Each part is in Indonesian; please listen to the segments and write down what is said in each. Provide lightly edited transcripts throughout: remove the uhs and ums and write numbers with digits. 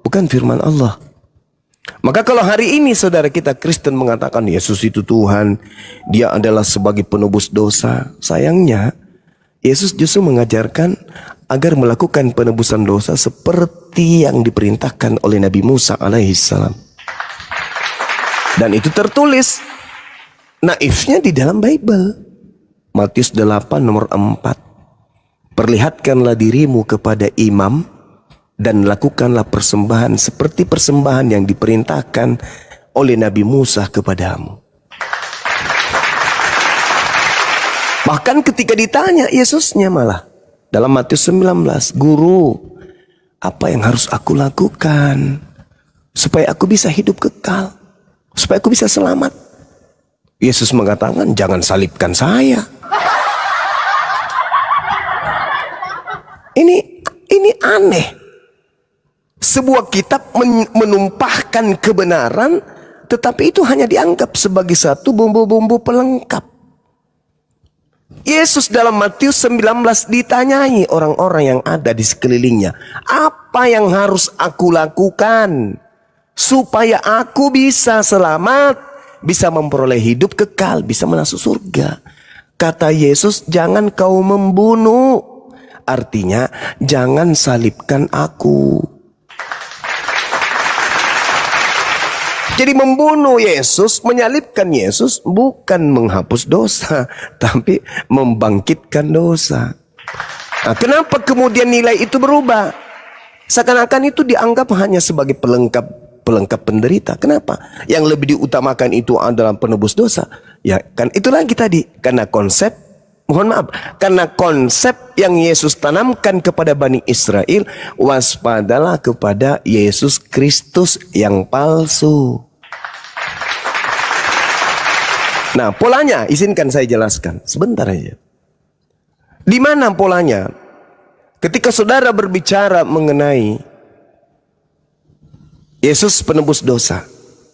bukan firman Allah. Maka kalau hari ini saudara kita Kristen mengatakan Yesus itu Tuhan, dia adalah sebagai penebus dosa, sayangnya Yesus justru mengajarkan agar melakukan penebusan dosa seperti yang diperintahkan oleh Nabi Musa alaihissalam. Dan itu tertulis naifnya di dalam Bible. Matius 8 nomor 4. Perlihatkanlah dirimu kepada imam dan lakukanlah persembahan seperti persembahan yang diperintahkan oleh Nabi Musa kepadamu. Bahkan ketika ditanya Yesusnya malah dalam Matius 19, Guru, apa yang harus aku lakukan supaya aku bisa hidup kekal, supaya aku bisa selamat? Yesus mengatakan, jangan salibkan saya. Ini aneh. Sebuah kitab menumpahkan kebenaran, tetapi itu hanya dianggap sebagai satu bumbu-bumbu pelengkap. Yesus dalam Matius 19 ditanyai orang-orang yang ada di sekelilingnya, apa yang harus aku lakukan supaya aku bisa selamat, bisa memperoleh hidup kekal, bisa masuk surga? Kata Yesus, jangan kau membunuh. Artinya, jangan salibkan aku. Jadi membunuh Yesus, menyalibkan Yesus bukan menghapus dosa, tapi membangkitkan dosa. Nah, kenapa kemudian nilai itu berubah? Seakan-akan itu dianggap hanya sebagai pelengkap penderita. Kenapa? Yang lebih diutamakan itu adalah penebus dosa. Ya kan itu lagi tadi, karena konsep, karena konsep yang Yesus tanamkan kepada Bani Israel, waspadalah kepada Yesus Kristus yang palsu. Nah, polanya izinkan saya jelaskan sebentar aja. Di mana polanya? Ketika saudara berbicara mengenai Yesus penebus dosa,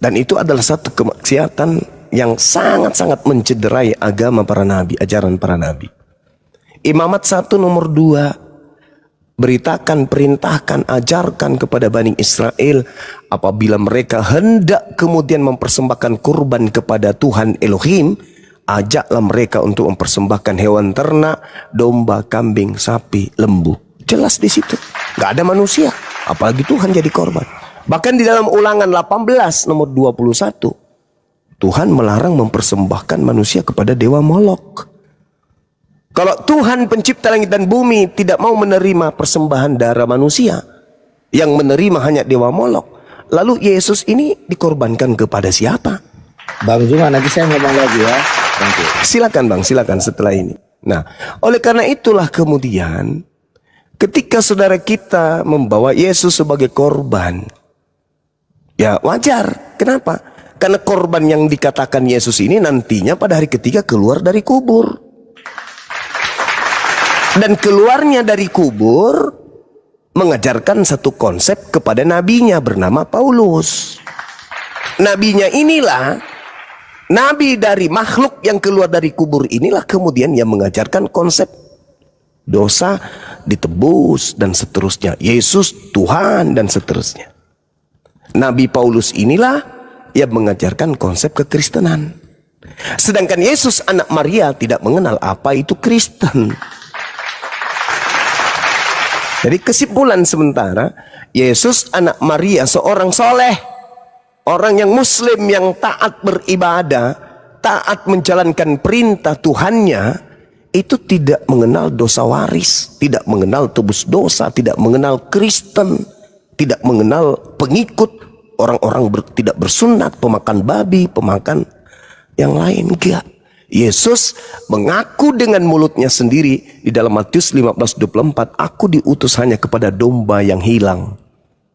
dan itu adalah satu kemaksiatan yang sangat-sangat mencederai agama para nabi, ajaran para nabi. Imamat 1 nomor 2, beritakan, perintahkan, ajarkan kepada Bani Israel, apabila mereka hendak kemudian mempersembahkan kurban kepada Tuhan Elohim, ajaklah mereka untuk mempersembahkan hewan ternak, domba, kambing, sapi, lembu. Jelas di situ, nggak ada manusia, apalagi Tuhan jadi korban. Bahkan di dalam Ulangan 18 nomor 21, Tuhan melarang mempersembahkan manusia kepada dewa Molok. Kalau Tuhan pencipta langit dan bumi tidak mau menerima persembahan darah manusia, yang menerima hanya dewa Molok, lalu Yesus ini dikorbankan kepada siapa? Bang Juma, nanti saya ngomong lagi ya. Nanti. Silakan Bang, silakan setelah ini. Nah, oleh karena itulah kemudian ketika saudara kita membawa Yesus sebagai korban, ya wajar. Kenapa? Karena korban yang dikatakan Yesus ini nantinya pada hari ketiga keluar dari kubur. Dan keluarnya dari kubur mengajarkan satu konsep kepada nabinya bernama Paulus. Nabinya inilah, nabi dari makhluk yang keluar dari kubur inilah kemudian yang mengajarkan konsep dosa ditebus dan seterusnya. Yesus Tuhan dan seterusnya. Nabi Paulus inilah yang mengajarkan konsep kekristenan. Sedangkan Yesus anak Maria tidak mengenal apa itu Kristen. Jadi kesimpulan sementara, Yesus anak Maria seorang soleh, orang yang muslim yang taat beribadah, taat menjalankan perintah Tuhannya, itu tidak mengenal dosa waris, tidak mengenal tebus dosa, tidak mengenal Kristen, tidak mengenal pengikut orang-orang tidak bersunat, pemakan babi, pemakan yang lain. Enggak. Yesus mengaku dengan mulutnya sendiri di dalam Matius 15:24, aku diutus hanya kepada domba yang hilang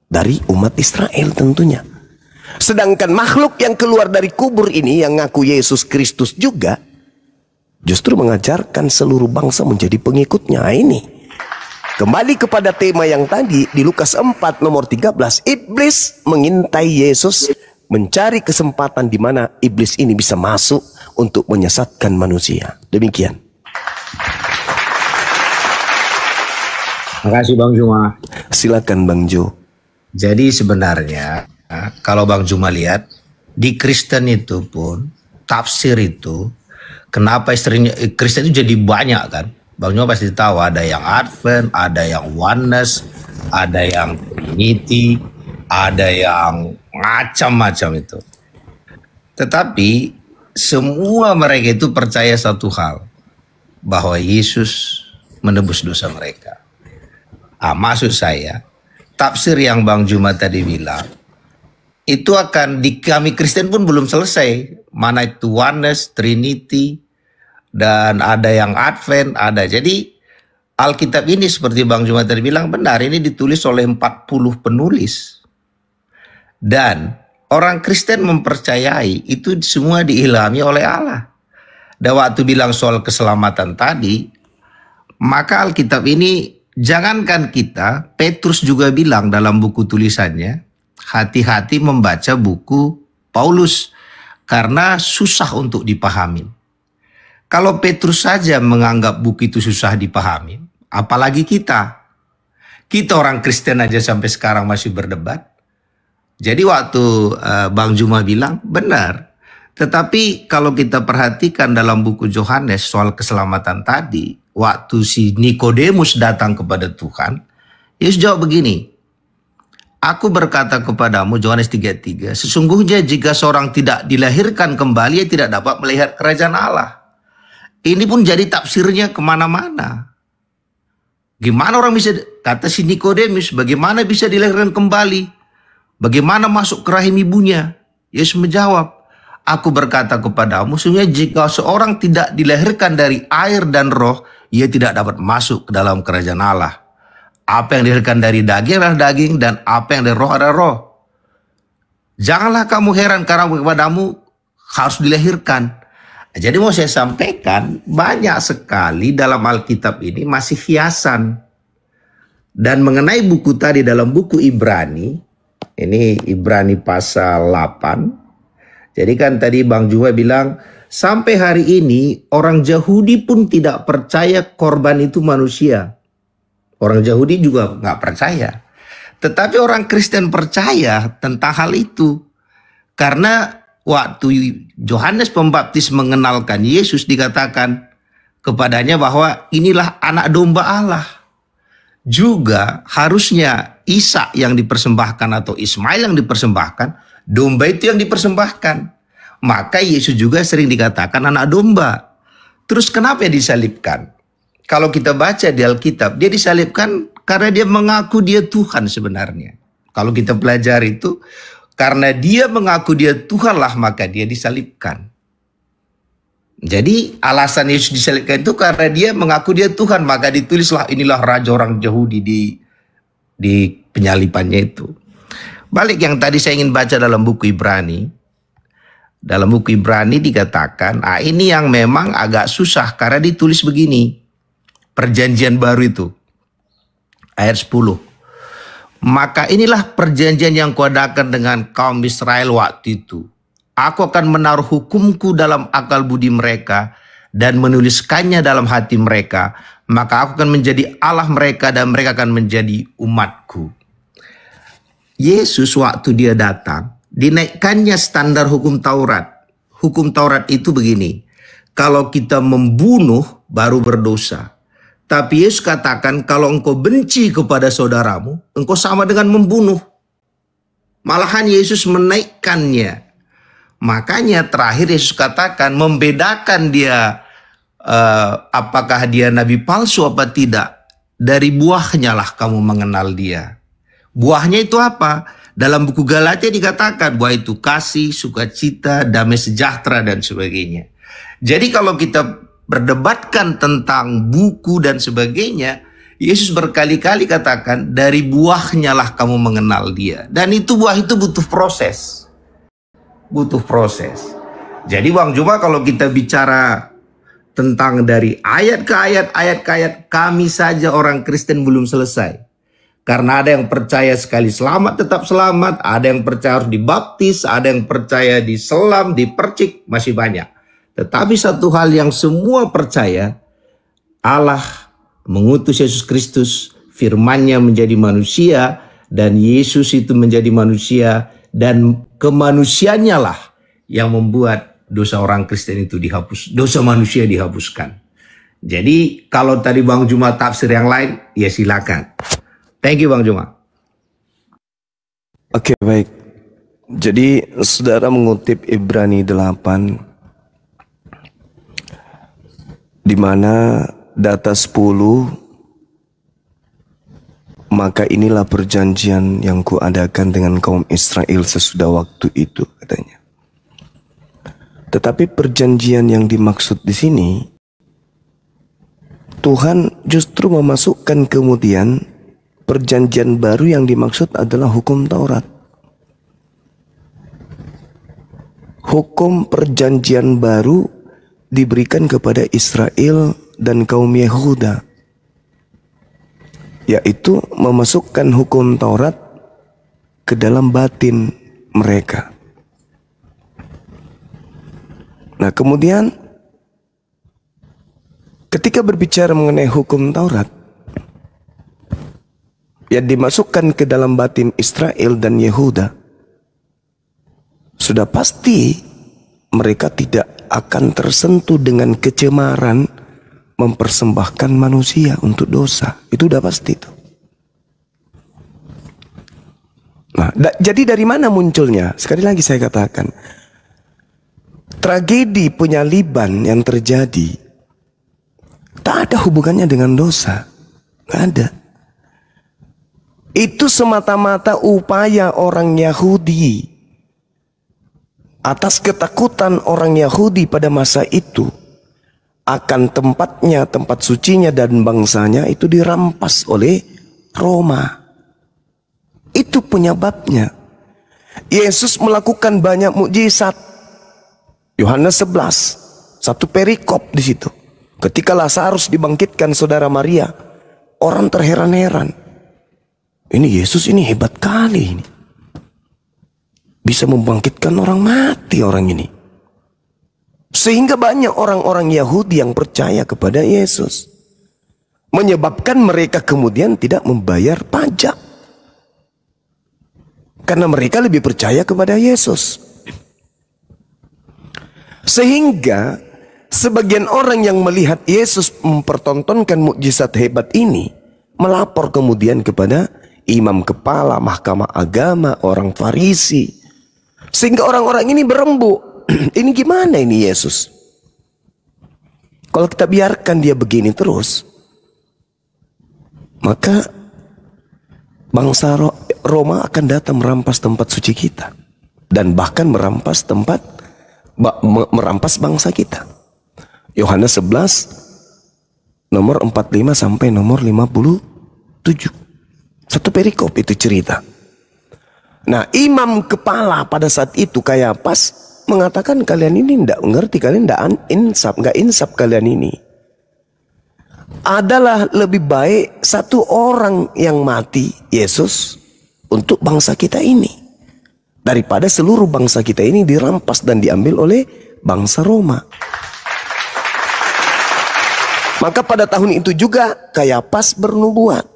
dari umat Israel tentunya. Sedangkan makhluk yang keluar dari kubur ini yang ngaku Yesus Kristus juga justru mengajarkan seluruh bangsa menjadi pengikutnya. Ini kembali kepada tema yang tadi di Lukas 4 nomor 13, iblis mengintai Yesus, mencari kesempatan di mana iblis ini bisa masuk untuk menyesatkan manusia. Demikian. Makasih Bang Juma. Silakan Bang Jo. Jadi sebenarnya kalau Bang Juma lihat di Kristen itu pun tafsir itu kenapa istrinya Kristen itu jadi banyak kan? Bang Juma pasti tahu ada yang Advent, ada yang Oneness, ada yang Trinity, ada yang macam-macam itu. Tetapi semua mereka itu percaya satu hal, bahwa Yesus menebus dosa mereka. Maksud saya, tafsir yang Bang Juma tadi bilang, itu akan di kami Kristen pun belum selesai. Mana itu Oneness, Trinity, dan ada yang Advent, ada. Jadi Alkitab ini seperti Bang Juma tadi bilang benar, ini ditulis oleh 40 penulis. Dan orang Kristen mempercayai itu semua diilhami oleh Allah. Dan waktu bilang soal keselamatan tadi, maka Alkitab ini jangankan kita, Petrus juga bilang dalam buku tulisannya, hati-hati membaca buku Paulus karena susah untuk dipahami. Kalau Petrus saja menganggap buku itu susah dipahami, apalagi kita. Kita orang Kristen aja sampai sekarang masih berdebat. Jadi waktu Bang Juma bilang benar. Tetapi kalau kita perhatikan dalam buku Yohanes soal keselamatan tadi, waktu si Nikodemus datang kepada Tuhan, Yesus jawab begini, aku berkata kepadamu, Yohanes 3:3, sesungguhnya jika seorang tidak dilahirkan kembali, ia tidak dapat melihat kerajaan Allah. Ini pun jadi tafsirnya kemana-mana. Gimana orang bisa, kata si Nikodemus, bagaimana bisa dilahirkan kembali? Bagaimana masuk ke rahim ibunya? Yesus menjawab, aku berkata kepadamu, sesungguhnya jika seorang tidak dilahirkan dari air dan roh, ia tidak dapat masuk ke dalam kerajaan Allah. Apa yang dilahirkan dari daging adalah daging, dan apa yang dari roh adalah roh. Janganlah kamu heran karena kepadamu harus dilahirkan. Jadi mau saya sampaikan, banyak sekali dalam Alkitab ini masih hiasan. Dan mengenai buku tadi dalam buku Ibrani, ini Ibrani pasal 8. Jadi kan tadi Bang Juma bilang, sampai hari ini orang Yahudi pun tidak percaya korban itu manusia. Orang Yahudi juga nggak percaya. Tetapi orang Kristen percaya tentang hal itu. Karena waktu Yohanes Pembaptis mengenalkan Yesus, dikatakan kepadanya bahwa inilah anak domba Allah. Juga harusnya Ishak yang dipersembahkan atau Ismail yang dipersembahkan, domba itu yang dipersembahkan. Maka Yesus juga sering dikatakan anak domba. Terus kenapa dia disalibkan? Kalau kita baca di Alkitab, dia disalibkan karena dia mengaku dia Tuhan sebenarnya. Kalau kita pelajari itu, karena dia mengaku dia Tuhanlah maka dia disalibkan. Jadi alasan Yesus disalibkan itu karena dia mengaku dia Tuhan, maka ditulislah inilah raja orang Yahudi di penyalipannya itu. Balik yang tadi saya ingin baca dalam buku Ibrani. Dalam buku Ibrani dikatakan, ini yang memang agak susah karena ditulis begini. Perjanjian baru itu. Ayat 10. Maka inilah perjanjian yang kuadakan dengan kaum Israel waktu itu. Aku akan menaruh hukumku dalam akal budi mereka dan menuliskannya dalam hati mereka. Maka aku akan menjadi Allah mereka dan mereka akan menjadi umatku. Yesus waktu dia datang, dinaikkannya standar hukum Taurat. Hukum Taurat itu begini, kalau kita membunuh baru berdosa. Tapi Yesus katakan kalau engkau benci kepada saudaramu, engkau sama dengan membunuh. Malahan Yesus menaikkannya. Makanya terakhir Yesus katakan membedakan dia apakah dia nabi palsu apa tidak. Dari buahnya lah kamu mengenal dia. Buahnya itu apa? Dalam buku Galatia dikatakan buah itu kasih, sukacita, damai sejahtera dan sebagainya. Jadi kalau kita berdebatkan tentang buku dan sebagainya, Yesus berkali-kali katakan dari buahnya lah kamu mengenal dia. Dan itu buah itu butuh proses. Butuh proses. Jadi Bang Juma kalau kita bicara tentang dari ayat ke ayat, kami saja orang Kristen belum selesai. Karena ada yang percaya sekali selamat tetap selamat, ada yang percaya harus dibaptis, ada yang percaya diselam, dipercik, masih banyak. Tetapi satu hal yang semua percaya, Allah mengutus Yesus Kristus, firman-Nya menjadi manusia, dan Yesus itu menjadi manusia, dan kemanusiaannya lah yang membuat dosa orang Kristen itu dihapus, dosa manusia dihapuskan. Jadi kalau tadi Bang Juma tafsir yang lain, ya silakan. Thank you Bang Juma. Oke, baik. Jadi saudara mengutip Ibrani 8, di mana data 10, maka inilah perjanjian yang kuadakan dengan kaum Israel sesudah waktu itu, katanya. Tetapi perjanjian yang dimaksud di sini, Tuhan justru memasukkan kemudian perjanjian baru yang dimaksud adalah hukum Taurat. Hukum perjanjian baru diberikan kepada Israel dan kaum Yehuda, yaitu memasukkan hukum Taurat ke dalam batin mereka. Nah, kemudian ketika berbicara mengenai hukum Taurat yang dimasukkan ke dalam batin Israel dan Yehuda, sudah pasti mereka tidak akan tersentuh dengan kecemaran mempersembahkan manusia untuk dosa. Itu udah pasti itu. Nah, jadi dari mana munculnya? Sekali lagi saya katakan, tragedi penyaliban yang terjadi tak ada hubungannya dengan dosa. Gak ada. Itu semata-mata upaya orang Yahudi, atas ketakutan orang Yahudi pada masa itu akan tempatnya, tempat sucinya dan bangsanya itu dirampas oleh Roma. Itu penyebabnya. Yesus melakukan banyak mukjizat. Yohanes 11, satu perikop di situ. Ketika Lazarus dibangkitkan saudara Maria, orang terheran-heran. Ini Yesus ini hebat kali ini. Bisa membangkitkan orang mati orang ini. Sehingga banyak orang-orang Yahudi yang percaya kepada Yesus. Menyebabkan mereka kemudian tidak membayar pajak. Karena mereka lebih percaya kepada Yesus. Sehingga sebagian orang yang melihat Yesus mempertontonkan mukjizat hebat ini, melapor kemudian kepada imam kepala mahkamah agama, orang Farisi. Sehingga orang-orang ini berembuk, ini gimana ini Yesus? Kalau kita biarkan dia begini terus, maka bangsa Roma akan datang merampas tempat suci kita. Dan bahkan merampas bangsa kita. Yohanes 11, nomor 45 sampai nomor 57. Satu perikop itu cerita. Nah, imam kepala pada saat itu Kayapas mengatakan, kalian ini tidak mengerti, kalian nggak insaf kalian ini. Adalah lebih baik satu orang yang mati, Yesus, untuk bangsa kita ini, daripada seluruh bangsa kita ini dirampas dan diambil oleh bangsa Roma. Maka pada tahun itu juga Kayapas bernubuat,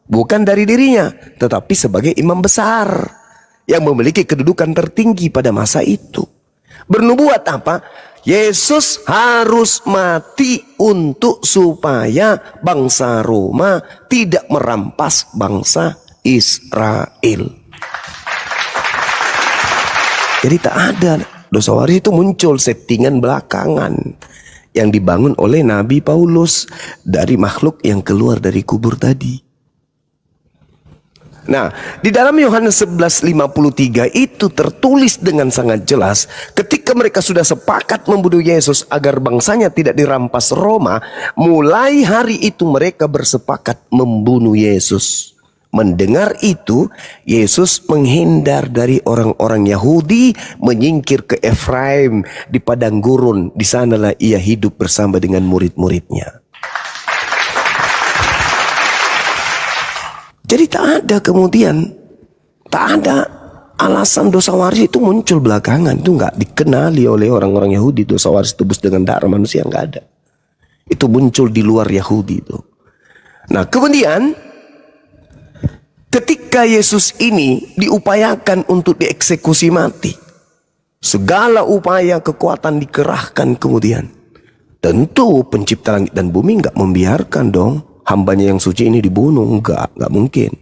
bukan dari dirinya, tetapi sebagai imam besar yang memiliki kedudukan tertinggi pada masa itu. Bernubuat apa? Yesus harus mati untuk supaya bangsa Roma tidak merampas bangsa Israel. Jadi tak ada dosa waris, itu muncul settingan belakangan yang dibangun oleh Nabi Paulus dari makhluk yang keluar dari kubur tadi. Nah, di dalam Yohanes 11:53 itu tertulis dengan sangat jelas, ketika mereka sudah sepakat membunuh Yesus agar bangsanya tidak dirampas Roma, mulai hari itu mereka bersepakat membunuh Yesus. Mendengar itu, Yesus menghindar dari orang-orang Yahudi, menyingkir ke Efraim di padang gurun. Di sanalah ia hidup bersama dengan murid-muridnya. Jadi tak ada kemudian, tak ada alasan dosa waris itu muncul belakangan. Itu nggak dikenali oleh orang-orang Yahudi. Dosa waris tebus dengan darah manusia, nggak ada. Itu muncul di luar Yahudi itu. Nah, kemudian Ketika Yesus ini diupayakan untuk dieksekusi mati, segala upaya kekuatan dikerahkan kemudian. Tentu pencipta langit dan bumi nggak membiarkan dong hambanya yang suci ini dibunuh. Nggak mungkin.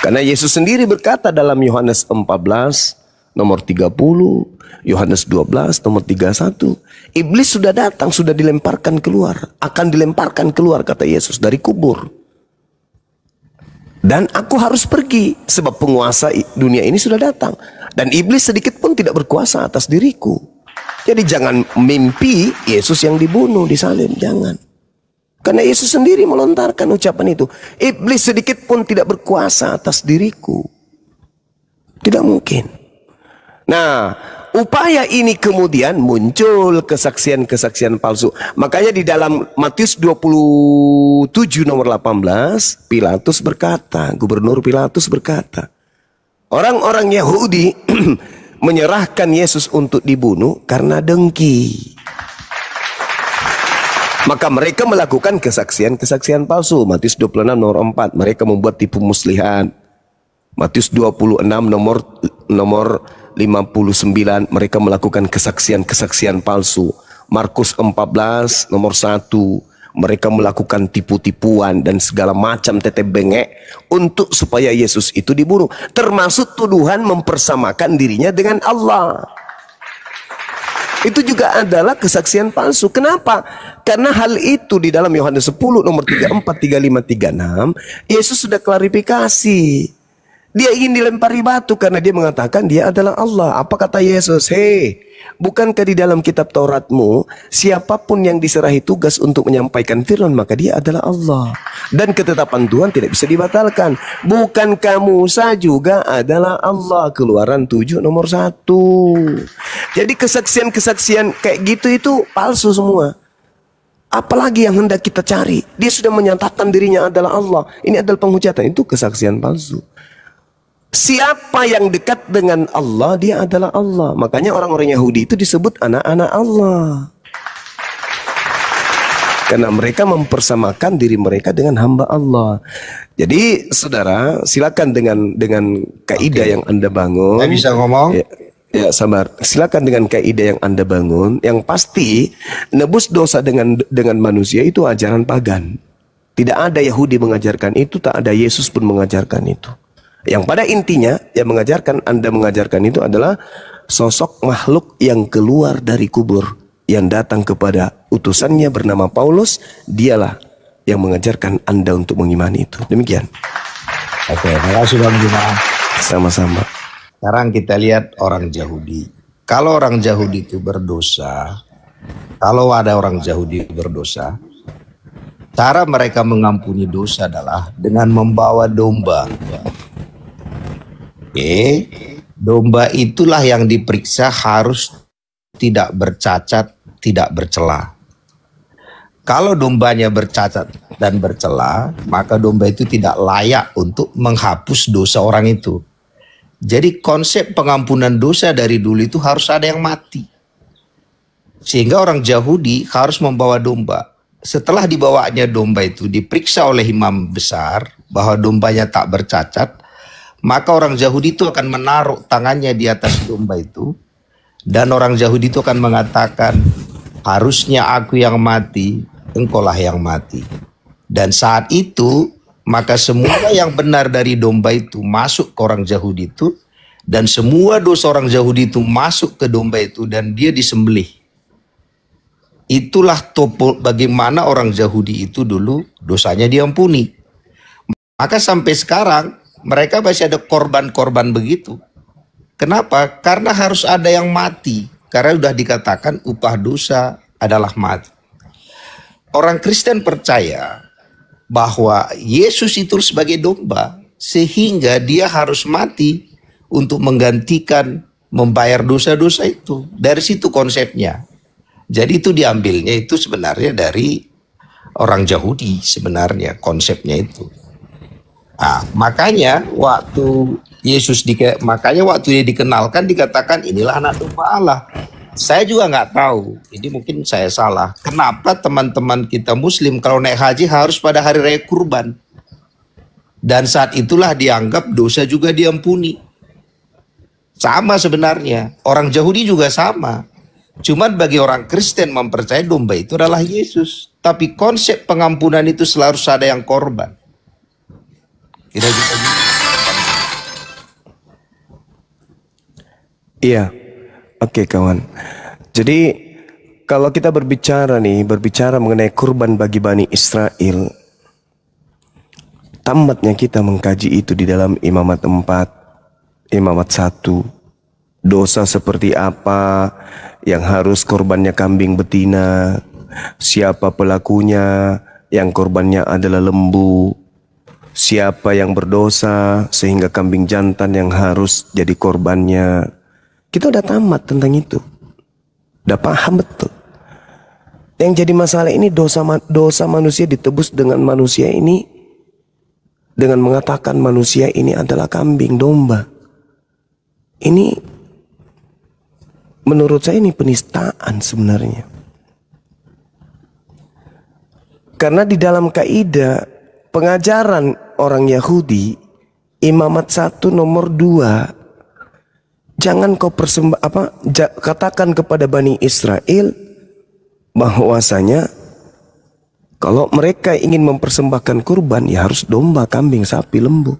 Karena Yesus sendiri berkata dalam Yohanes 14 nomor 30, Yohanes 12 nomor 31, iblis sudah datang, sudah dilemparkan keluar, akan dilemparkan keluar kata Yesus dari kubur. Dan aku harus pergi sebab penguasa dunia ini sudah datang. Dan iblis sedikit pun tidak berkuasa atas diriku. Jadi jangan mimpi Yesus yang dibunuh, disalib, jangan. Karena Yesus sendiri melontarkan ucapan itu. Iblis sedikit pun tidak berkuasa atas diriku. Tidak mungkin. Nah, upaya ini kemudian muncul kesaksian-kesaksian palsu. Makanya di dalam Matius 27 nomor 18, Pilatus berkata, Gubernur Pilatus berkata, orang-orang Yahudi menyerahkan Yesus untuk dibunuh karena dengki. Maka mereka melakukan kesaksian-kesaksian palsu. Matius 26 nomor 4, mereka membuat tipu muslihat. Matius 26 nomor 59, mereka melakukan kesaksian-kesaksian palsu. Markus 14 nomor 1, mereka melakukan tipu-tipuan dan segala macam teteh bengek untuk supaya Yesus itu dibunuh. Termasuk tuduhan mempersamakan dirinya dengan Allah. Itu juga adalah kesaksian palsu. Kenapa? Karena hal itu di dalam Yohanes 10 nomor 34, 35, 36, Yesus sudah klarifikasi. Dia ingin dilempari batu karena dia mengatakan dia adalah Allah. Apa kata Yesus? Hei, bukankah di dalam kitab Tauratmu, siapapun yang diserahi tugas untuk menyampaikan firman, maka dia adalah Allah. Dan ketetapan Tuhan tidak bisa dibatalkan. Bukankah Musa juga adalah Allah? Keluaran 7 nomor 1. Jadi kesaksian-kesaksian kayak gitu itu palsu semua. Apalagi yang hendak kita cari? Dia sudah menyatakan dirinya adalah Allah. Ini adalah penghujatan. Itu kesaksian palsu. Siapa yang dekat dengan Allah, dia adalah Allah. Makanya orang-orang Yahudi itu disebut anak-anak Allah. Karena mereka mempersamakan diri mereka dengan hamba Allah. Jadi saudara, silakan dengan kaidah yang Anda bangun. Saya bisa ngomong? Ya, sabar. Silakan dengan kaidah yang Anda bangun. Yang pasti nebus dosa dengan manusia itu ajaran pagan. Tidak ada Yahudi mengajarkan itu, tak ada Yesus pun mengajarkan itu. Yang pada intinya yang Anda mengajarkan itu adalah sosok makhluk yang keluar dari kubur, yang datang kepada utusannya bernama Paulus. Dialah yang mengajarkan Anda untuk mengimani itu. Demikian. Oke, terima kasih Bang Juma. Sama-sama. Sekarang kita lihat orang Yahudi. Kalau orang Yahudi itu berdosa, kalau ada orang Yahudi berdosa, cara mereka mengampuni dosa adalah dengan membawa domba. Domba itulah yang diperiksa harus tidak bercacat, tidak bercela. Kalau dombanya bercacat dan bercela, maka domba itu tidak layak untuk menghapus dosa orang itu. Jadi konsep pengampunan dosa dari dulu itu harus ada yang mati. Sehingga orang Yahudi harus membawa domba. Setelah dibawanya domba itu diperiksa oleh imam besar bahwa dombanya tak bercacat, maka orang Yahudi itu akan menaruh tangannya di atas domba itu. Dan orang Yahudi itu akan mengatakan, harusnya aku yang mati, engkaulah yang mati. Dan saat itu, maka semua yang benar dari domba itu masuk ke orang Yahudi itu. Dan semua dosa orang Yahudi itu masuk ke domba itu dan dia disembelih. Itulah bagaimana orang Yahudi itu dulu dosanya diampuni. Maka sampai sekarang, mereka masih ada korban-korban begitu. Kenapa? Karena harus ada yang mati. Karena sudah dikatakan upah dosa adalah mati. Orang Kristen percaya bahwa Yesus itu sebagai domba. Sehingga dia harus mati untuk menggantikan membayar dosa-dosa itu. Dari situ konsepnya. Jadi itu diambilnya itu sebenarnya dari orang Yahudi sebenarnya konsepnya itu. Nah, makanya waktu dia dikenalkan dikatakan inilah anak domba Allah. Saya juga nggak tahu, ini mungkin saya salah. Kenapa teman-teman kita Muslim kalau naik haji harus pada hari raya kurban? Dan saat itulah dianggap dosa juga diampuni. Sama sebenarnya. Orang Yahudi juga sama. Cuman bagi orang Kristen mempercayai domba itu adalah Yesus. Tapi konsep pengampunan itu selalu ada yang korban. Kira-kira gitu. Iya. Oke kawan. Jadi kalau kita berbicara mengenai kurban bagi Bani Israel, tamatnya kita mengkaji itu di dalam Imamat 4, Imamat 1. Dosa seperti apa yang harus korbannya kambing betina, siapa pelakunya yang korbannya adalah lembu, siapa yang berdosa sehingga kambing jantan yang harus jadi korbannya. Kita udah tamat tentang itu, udah paham betul. Yang jadi masalah ini dosa manusia ditebus dengan manusia ini, dengan mengatakan manusia ini adalah kambing domba. Ini menurut saya ini penistaan sebenarnya. Karena di dalam kaidah pengajaran orang Yahudi, Imamat 1 nomor 2, jangan kau katakan kepada Bani Israel bahwasanya kalau mereka ingin mempersembahkan kurban ya harus domba, kambing, sapi, lembu.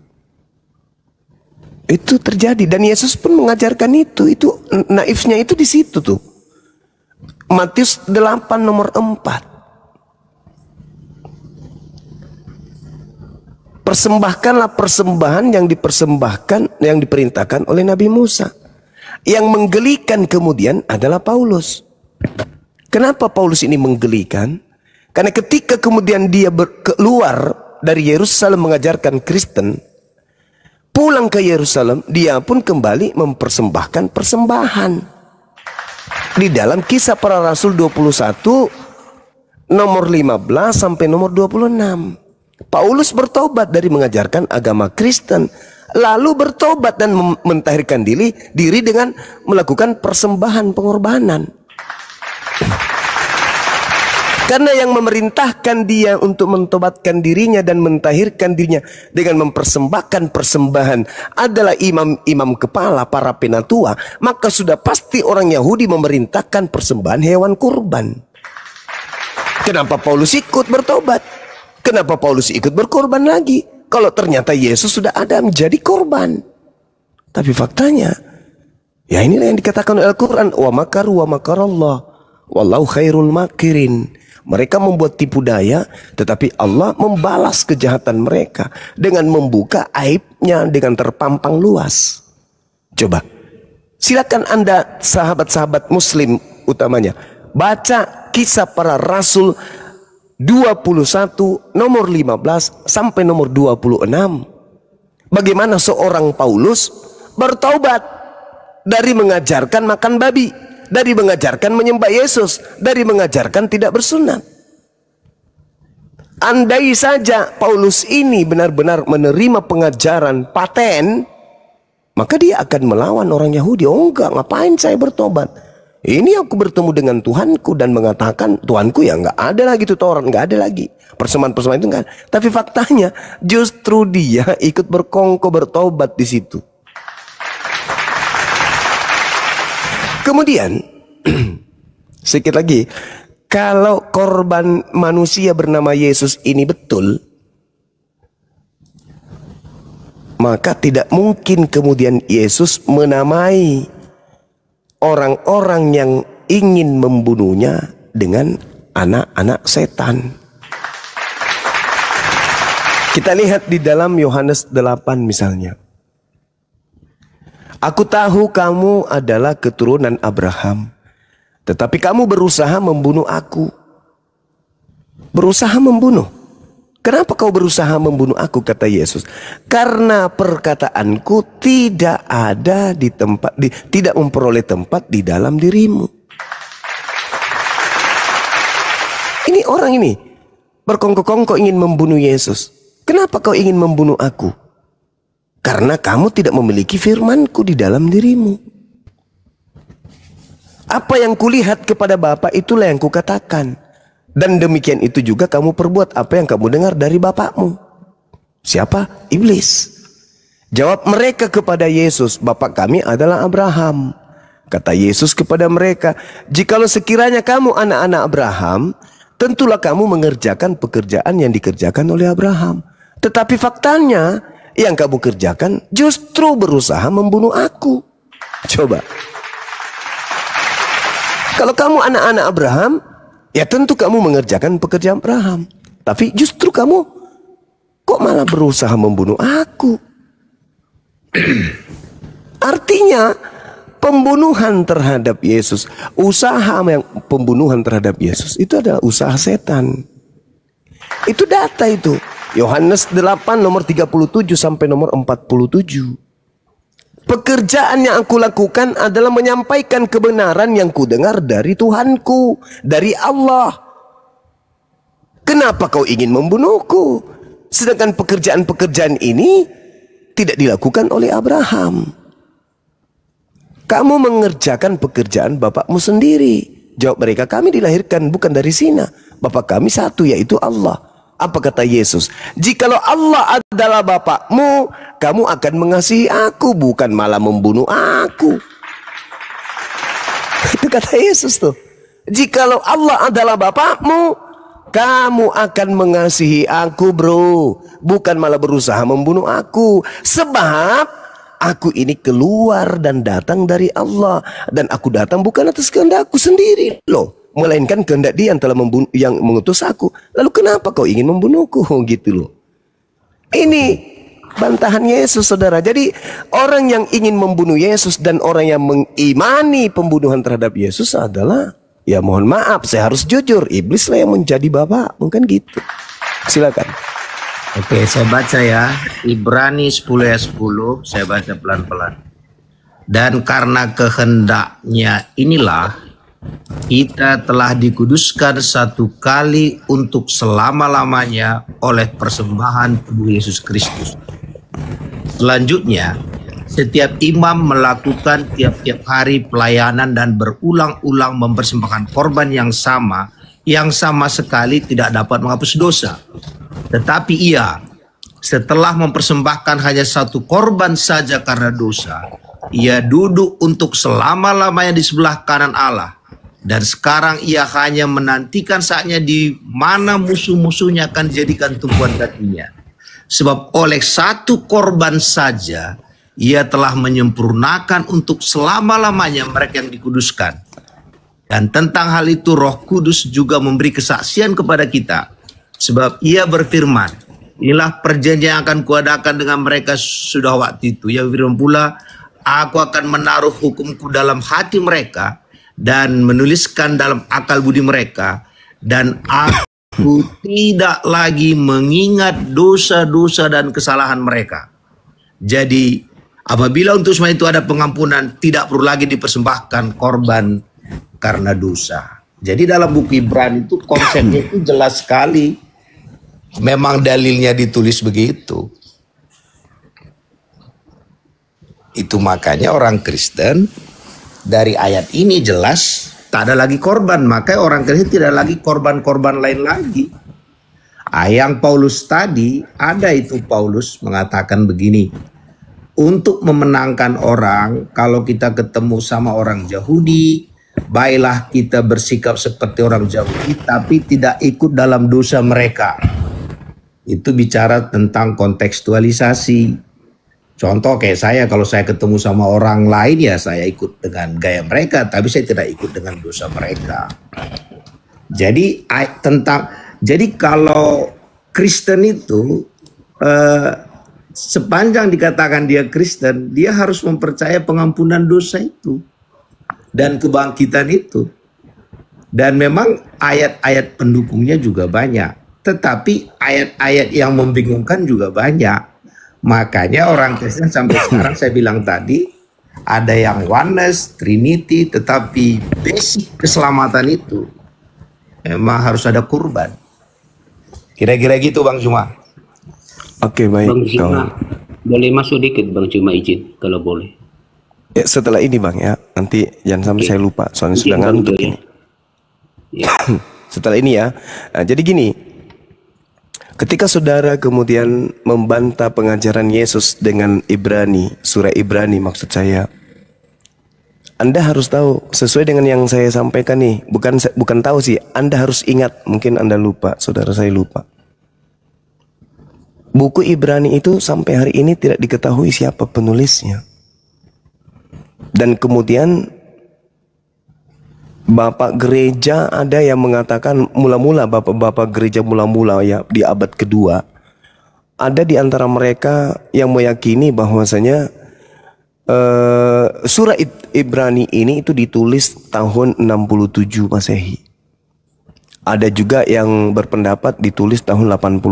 Itu terjadi dan Yesus pun mengajarkan itu. Itu naifnya itu di situ tuh. Matius 8 nomor 4. Persembahkanlah persembahan yang diperintahkan oleh Nabi Musa. Yang menggelikan kemudian adalah Paulus. Kenapa Paulus ini menggelikan? Karena ketika kemudian dia keluar dari Yerusalem mengajarkan Kristen, pulang ke Yerusalem, dia pun kembali mempersembahkan persembahan. Di dalam Kisah Para Rasul 21 nomor 15 sampai nomor 26. Paulus bertobat dari mengajarkan agama Kristen, lalu bertobat dan mentahirkan diri dengan melakukan persembahan pengorbanan. Karena yang memerintahkan dia untuk mentobatkan dirinya dan mentahirkan dirinya dengan mempersembahkan persembahan adalah imam-imam kepala, para penatua, maka sudah pasti orang Yahudi memerintahkan persembahan hewan kurban. Kenapa Paulus ikut bertobat? Kenapa Paulus ikut berkorban lagi? Kalau ternyata Yesus sudah ada menjadi korban. Tapi faktanya, ya inilah yang dikatakan oleh Al-Quran. Wa makaru wa makarallah, wallahu khairul makirin. Mereka membuat tipu daya, tetapi Allah membalas kejahatan mereka dengan membuka aibnya dengan terpampang luas. Coba, silakan Anda sahabat-sahabat Muslim utamanya, baca Kisah Para Rasul 21 nomor 15 sampai nomor 26. Bagaimana seorang Paulus bertaubat dari mengajarkan makan babi, dari mengajarkan menyembah Yesus, dari mengajarkan tidak bersunat. Andai saja Paulus ini benar-benar menerima pengajaran paten, maka dia akan melawan orang Yahudi. Oh enggak, ngapain saya bertobat? Ini aku bertemu dengan Tuhanku dan mengatakan Tuhanku ya enggak ada lagi tuh Taurat, enggak ada lagi persembahan-persembahan itu enggak. Tapi faktanya justru dia ikut berkongko bertobat di situ. Kemudian sedikit lagi, kalau korban manusia bernama Yesus ini betul, maka tidak mungkin kemudian Yesus menamai orang-orang yang ingin membunuhnya dengan anak-anak setan. Kita lihat di dalam Yohanes 8 misalnya. Aku tahu kamu adalah keturunan Abraham, tetapi kamu berusaha membunuh aku. Berusaha membunuh. Kenapa kau berusaha membunuh aku, kata Yesus? Karena perkataanku tidak ada di tempat, tidak memperoleh tempat di dalam dirimu. Ini orang ini berkongkok-kongkok ingin membunuh Yesus. Kenapa kau ingin membunuh aku? Karena kamu tidak memiliki firman-Ku di dalam dirimu. Apa yang kulihat kepada Bapa itulah yang kukatakan. Dan demikian itu juga kamu perbuat apa yang kamu dengar dari bapakmu. Siapa? Iblis. Jawab mereka kepada Yesus, Bapak kami adalah Abraham. Kata Yesus kepada mereka, jikalau sekiranya kamu anak-anak Abraham, tentulah kamu mengerjakan pekerjaan yang dikerjakan oleh Abraham. Tetapi faktanya, yang kamu kerjakan justru berusaha membunuh aku. Coba. Kalau kamu anak-anak Abraham, ya tentu kamu mengerjakan pekerjaan Abraham. Tapi justru kamu kok malah berusaha membunuh aku. Artinya pembunuhan terhadap Yesus, usaha yang pembunuhan terhadap Yesus itu adalah usaha setan. Itu data itu. Yohanes 8 nomor 37 sampai nomor 47. Pekerjaan yang aku lakukan adalah menyampaikan kebenaran yang kudengar dari Tuhanku, dari Allah. Kenapa kau ingin membunuhku? Sedangkan pekerjaan-pekerjaan ini tidak dilakukan oleh Abraham. Kamu mengerjakan pekerjaan bapakmu sendiri. Jawab mereka, kami dilahirkan bukan dari zina. Bapak kami satu, yaitu Allah. Apa kata Yesus? Jikalau Allah adalah bapakmu, kamu akan mengasihi aku, bukan malah membunuh aku. Itu kata Yesus tuh. Jikalau Allah adalah bapakmu, kamu akan mengasihi aku, bro, bukan malah berusaha membunuh aku. Sebab aku ini keluar dan datang dari Allah, dan aku datang bukan atas kehendakku sendiri loh, melainkan kehendak Dia yang telah yang mengutus aku. Lalu kenapa kau ingin membunuhku? Gitu loh. Ini bantahan Yesus, saudara. Jadi orang yang ingin membunuh Yesus dan orang yang mengimani pembunuhan terhadap Yesus adalah, ya mohon maaf, saya harus jujur, iblis lah yang menjadi bapak, mungkin gitu. Silakan. Oke, saya baca ya, Ibrani 10 ayat 10, saya baca pelan-pelan. Dan karena kehendaknya inilah, kita telah dikuduskan satu kali untuk selama-lamanya oleh persembahan tubuh Yesus Kristus. Selanjutnya, setiap imam melakukan tiap-tiap hari pelayanan dan berulang-ulang mempersembahkan korban yang sama sekali tidak dapat menghapus dosa. Tetapi ia, setelah mempersembahkan hanya satu korban saja karena dosa, ia duduk untuk selama-lamanya di sebelah kanan Allah. Dan sekarang ia hanya menantikan saatnya di mana musuh-musuhnya akan dijadikan tumpuan kakinya. Sebab oleh satu korban saja, ia telah menyempurnakan untuk selama-lamanya mereka yang dikuduskan. Dan tentang hal itu Roh Kudus juga memberi kesaksian kepada kita. Sebab ia berfirman, inilah perjanjian yang akan kuadakan dengan mereka sudah waktu itu. Ia berfirman pula, aku akan menaruh hukumku dalam hati mereka dan menuliskan dalam akal budi mereka. Dan aku tidak lagi mengingat dosa-dosa dan kesalahan mereka. Jadi apabila untuk semua itu ada pengampunan, tidak perlu lagi dipersembahkan korban karena dosa. Jadi dalam buku Ibrani itu konsepnya itu jelas sekali. Memang dalilnya ditulis begitu. Itu makanya orang Kristen dari ayat ini jelas tak ada lagi korban. Makanya orang Kristen tidak lagi korban-korban lain lagi. Yang Paulus tadi, ada itu Paulus mengatakan begini. Untuk memenangkan orang, kalau kita ketemu sama orang Yahudi, baiklah kita bersikap seperti orang Yahudi, tapi tidak ikut dalam dosa mereka. Itu bicara tentang kontekstualisasi. Contoh kayak saya, kalau saya ketemu sama orang lain ya saya ikut dengan gaya mereka, tapi saya tidak ikut dengan dosa mereka. Jadi kalau Kristen itu sepanjang dikatakan dia Kristen, dia harus mempercayai pengampunan dosa itu dan kebangkitan itu. Dan memang ayat-ayat pendukungnya juga banyak. Tetapi ayat-ayat yang membingungkan juga banyak. Makanya orang Kristen sampai sekarang saya bilang tadi, ada yang oneness, Trinity, tetapi basic keselamatan itu memang harus ada kurban. Kira-kira gitu Bang Cuma. Oke, baik. Bang Cuma, boleh masuk dikit Bang Cuma, izin kalau boleh. Ya, setelah ini Bang ya, nanti jangan sampai saya lupa, soalnya sudah ngantuk ini. Ya. Setelah ini ya, nah, jadi gini, Ketika saudara kemudian membantah pengajaran Yesus dengan Ibrani, surah Ibrani maksud saya, Anda harus tahu sesuai dengan yang saya sampaikan nih. Bukan tahu sih, Anda harus ingat. Mungkin Anda lupa, saudara saya lupa. Buku Ibrani itu sampai hari ini tidak diketahui siapa penulisnya. Dan kemudian Bapak gereja ada yang mengatakan mula-mula, Bapak gereja mula-mula ya di abad kedua, ada di antara mereka yang meyakini bahwasanya surah Ibrani ini itu ditulis tahun 67 Masehi. Ada juga yang berpendapat ditulis tahun 81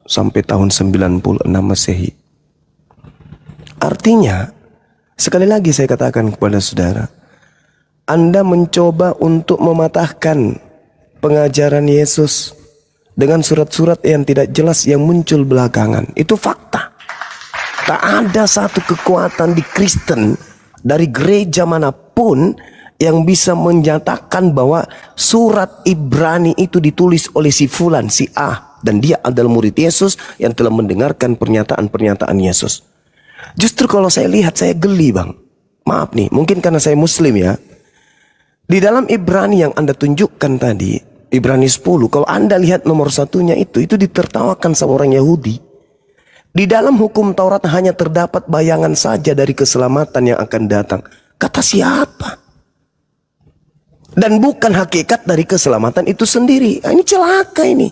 sampai tahun 96 Masehi. Artinya, sekali lagi saya katakan kepada saudara, Anda mencoba untuk mematahkan pengajaran Yesus dengan surat-surat yang tidak jelas yang muncul belakangan. Itu fakta. Tak ada satu kekuatan di Kristen dari gereja manapun yang bisa menyatakan bahwa surat Ibrani itu ditulis oleh si fulan, si A, dan dia adalah murid Yesus yang telah mendengarkan pernyataan-pernyataan Yesus. Justru kalau saya lihat, saya geli bang. Maaf nih, mungkin karena saya muslim ya. Di dalam Ibrani yang Anda tunjukkan tadi, Ibrani 10, kalau Anda lihat nomor satunya itu ditertawakan sama orang Yahudi. Di dalam hukum Taurat hanya terdapat bayangan saja dari keselamatan yang akan datang. Kata siapa? Dan bukan hakikat dari keselamatan itu sendiri. Nah, ini celaka ini.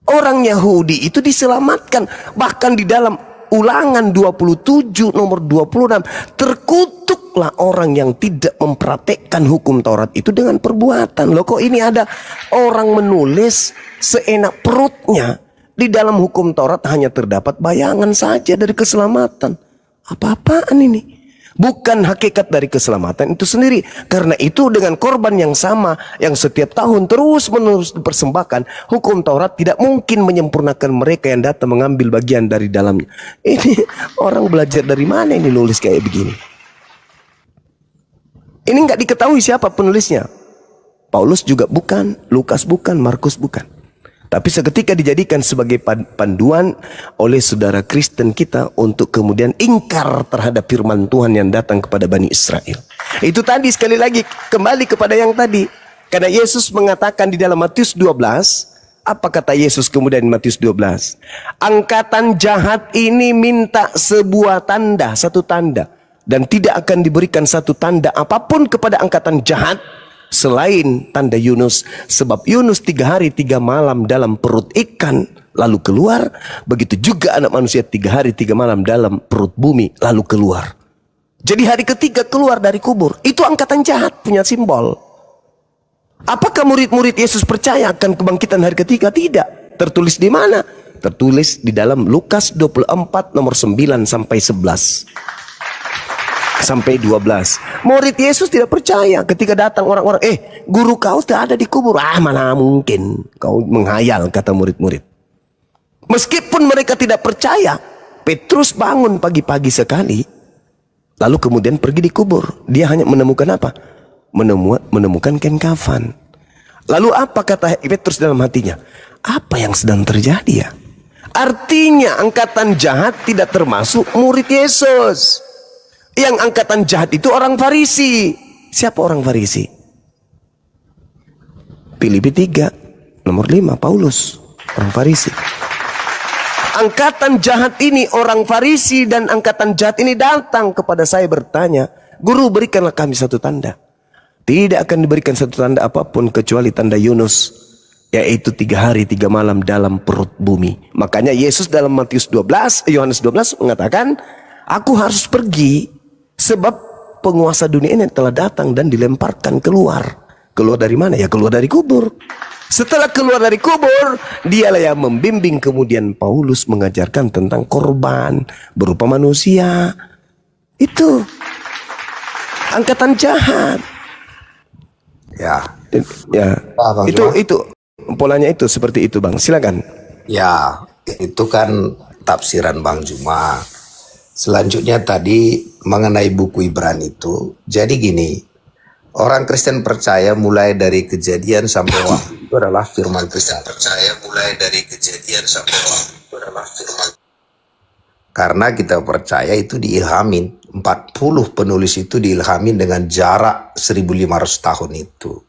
Orang Yahudi itu diselamatkan. Bahkan di dalam Ulangan 27 nomor 26, terkutuklah orang yang tidak mempraktekkan hukum Taurat itu dengan perbuatan. Loh, kok ini ada orang menulis seenak perutnya. Di dalam hukum Taurat hanya terdapat bayangan saja dari keselamatan. Apa-apaan ini? Bukan hakikat dari keselamatan itu sendiri. Karena itu dengan korban yang sama, yang setiap tahun terus-menerus dipersembahkan, hukum Taurat tidak mungkin menyempurnakan mereka yang datang mengambil bagian dari dalamnya. Ini orang belajar dari mana ini nulis kayak begini? Ini nggak diketahui siapa penulisnya. Paulus juga bukan, Lukas bukan, Markus bukan. Tapi seketika dijadikan sebagai panduan oleh saudara Kristen kita untuk kemudian ingkar terhadap firman Tuhan yang datang kepada Bani Israel. Itu tadi sekali lagi kembali kepada yang tadi. Karena Yesus mengatakan di dalam Matius 12, apa kata Yesus kemudian di Matius 12? Angkatan jahat ini minta sebuah tanda, satu tanda. Dan tidak akan diberikan satu tanda apapun kepada angkatan jahat selain tanda Yunus. Sebab Yunus 3 hari 3 malam dalam perut ikan lalu keluar. Begitu juga anak manusia 3 hari 3 malam dalam perut bumi lalu keluar. Jadi hari ketiga keluar dari kubur. Itu angkatan jahat punya simbol. Apakah murid-murid Yesus percaya akan kebangkitan hari ketiga? Tidak. Tertulis di mana? Tertulis di dalam Lukas 24 nomor 9 sampai 11. Sampai 12. Murid Yesus tidak percaya ketika datang orang-orang, guru kau tidak ada di kubur. Ah, mana mungkin, kau menghayal, kata murid-murid. Meskipun mereka tidak percaya, Petrus bangun pagi-pagi sekali, lalu kemudian pergi di kubur. Dia hanya menemukan apa? Menemukan kain kafan. Lalu apa kata Petrus dalam hatinya? Apa yang sedang terjadi ya? Artinya angkatan jahat tidak termasuk murid Yesus. Yang angkatan jahat itu orang Farisi. Siapa orang Farisi? Filipi 3 nomor 5, Paulus, orang Farisi. Angkatan jahat ini orang Farisi, dan angkatan jahat ini datang kepada saya bertanya, guru berikanlah kami satu tanda. Tidak akan diberikan satu tanda apapun kecuali tanda Yunus, yaitu 3 hari 3 malam dalam perut bumi. Makanya Yesus dalam Yohanes 12 mengatakan, aku harus pergi sebab penguasa dunia ini telah datang dan dilemparkan keluar. Keluar dari mana? Ya keluar dari kubur. Setelah keluar dari kubur, dialah yang membimbing kemudian Paulus mengajarkan tentang korban berupa manusia. Itu angkatan jahat. Ya. Ya. Itu polanya itu seperti itu, Bang. Silakan. Ya, itu kan tafsiran Bang Juma. Selanjutnya tadi mengenai buku Ibrani itu, jadi gini, Orang Kristen percaya mulai dari Kejadian sampai Wahyu itu adalah firman Tuhan. Percaya mulai dari Kejadian sampai Wahyu itu adalah firman. Karena kita percaya itu diilhamin. 40 penulis itu diilhamin dengan jarak 1500 tahun itu.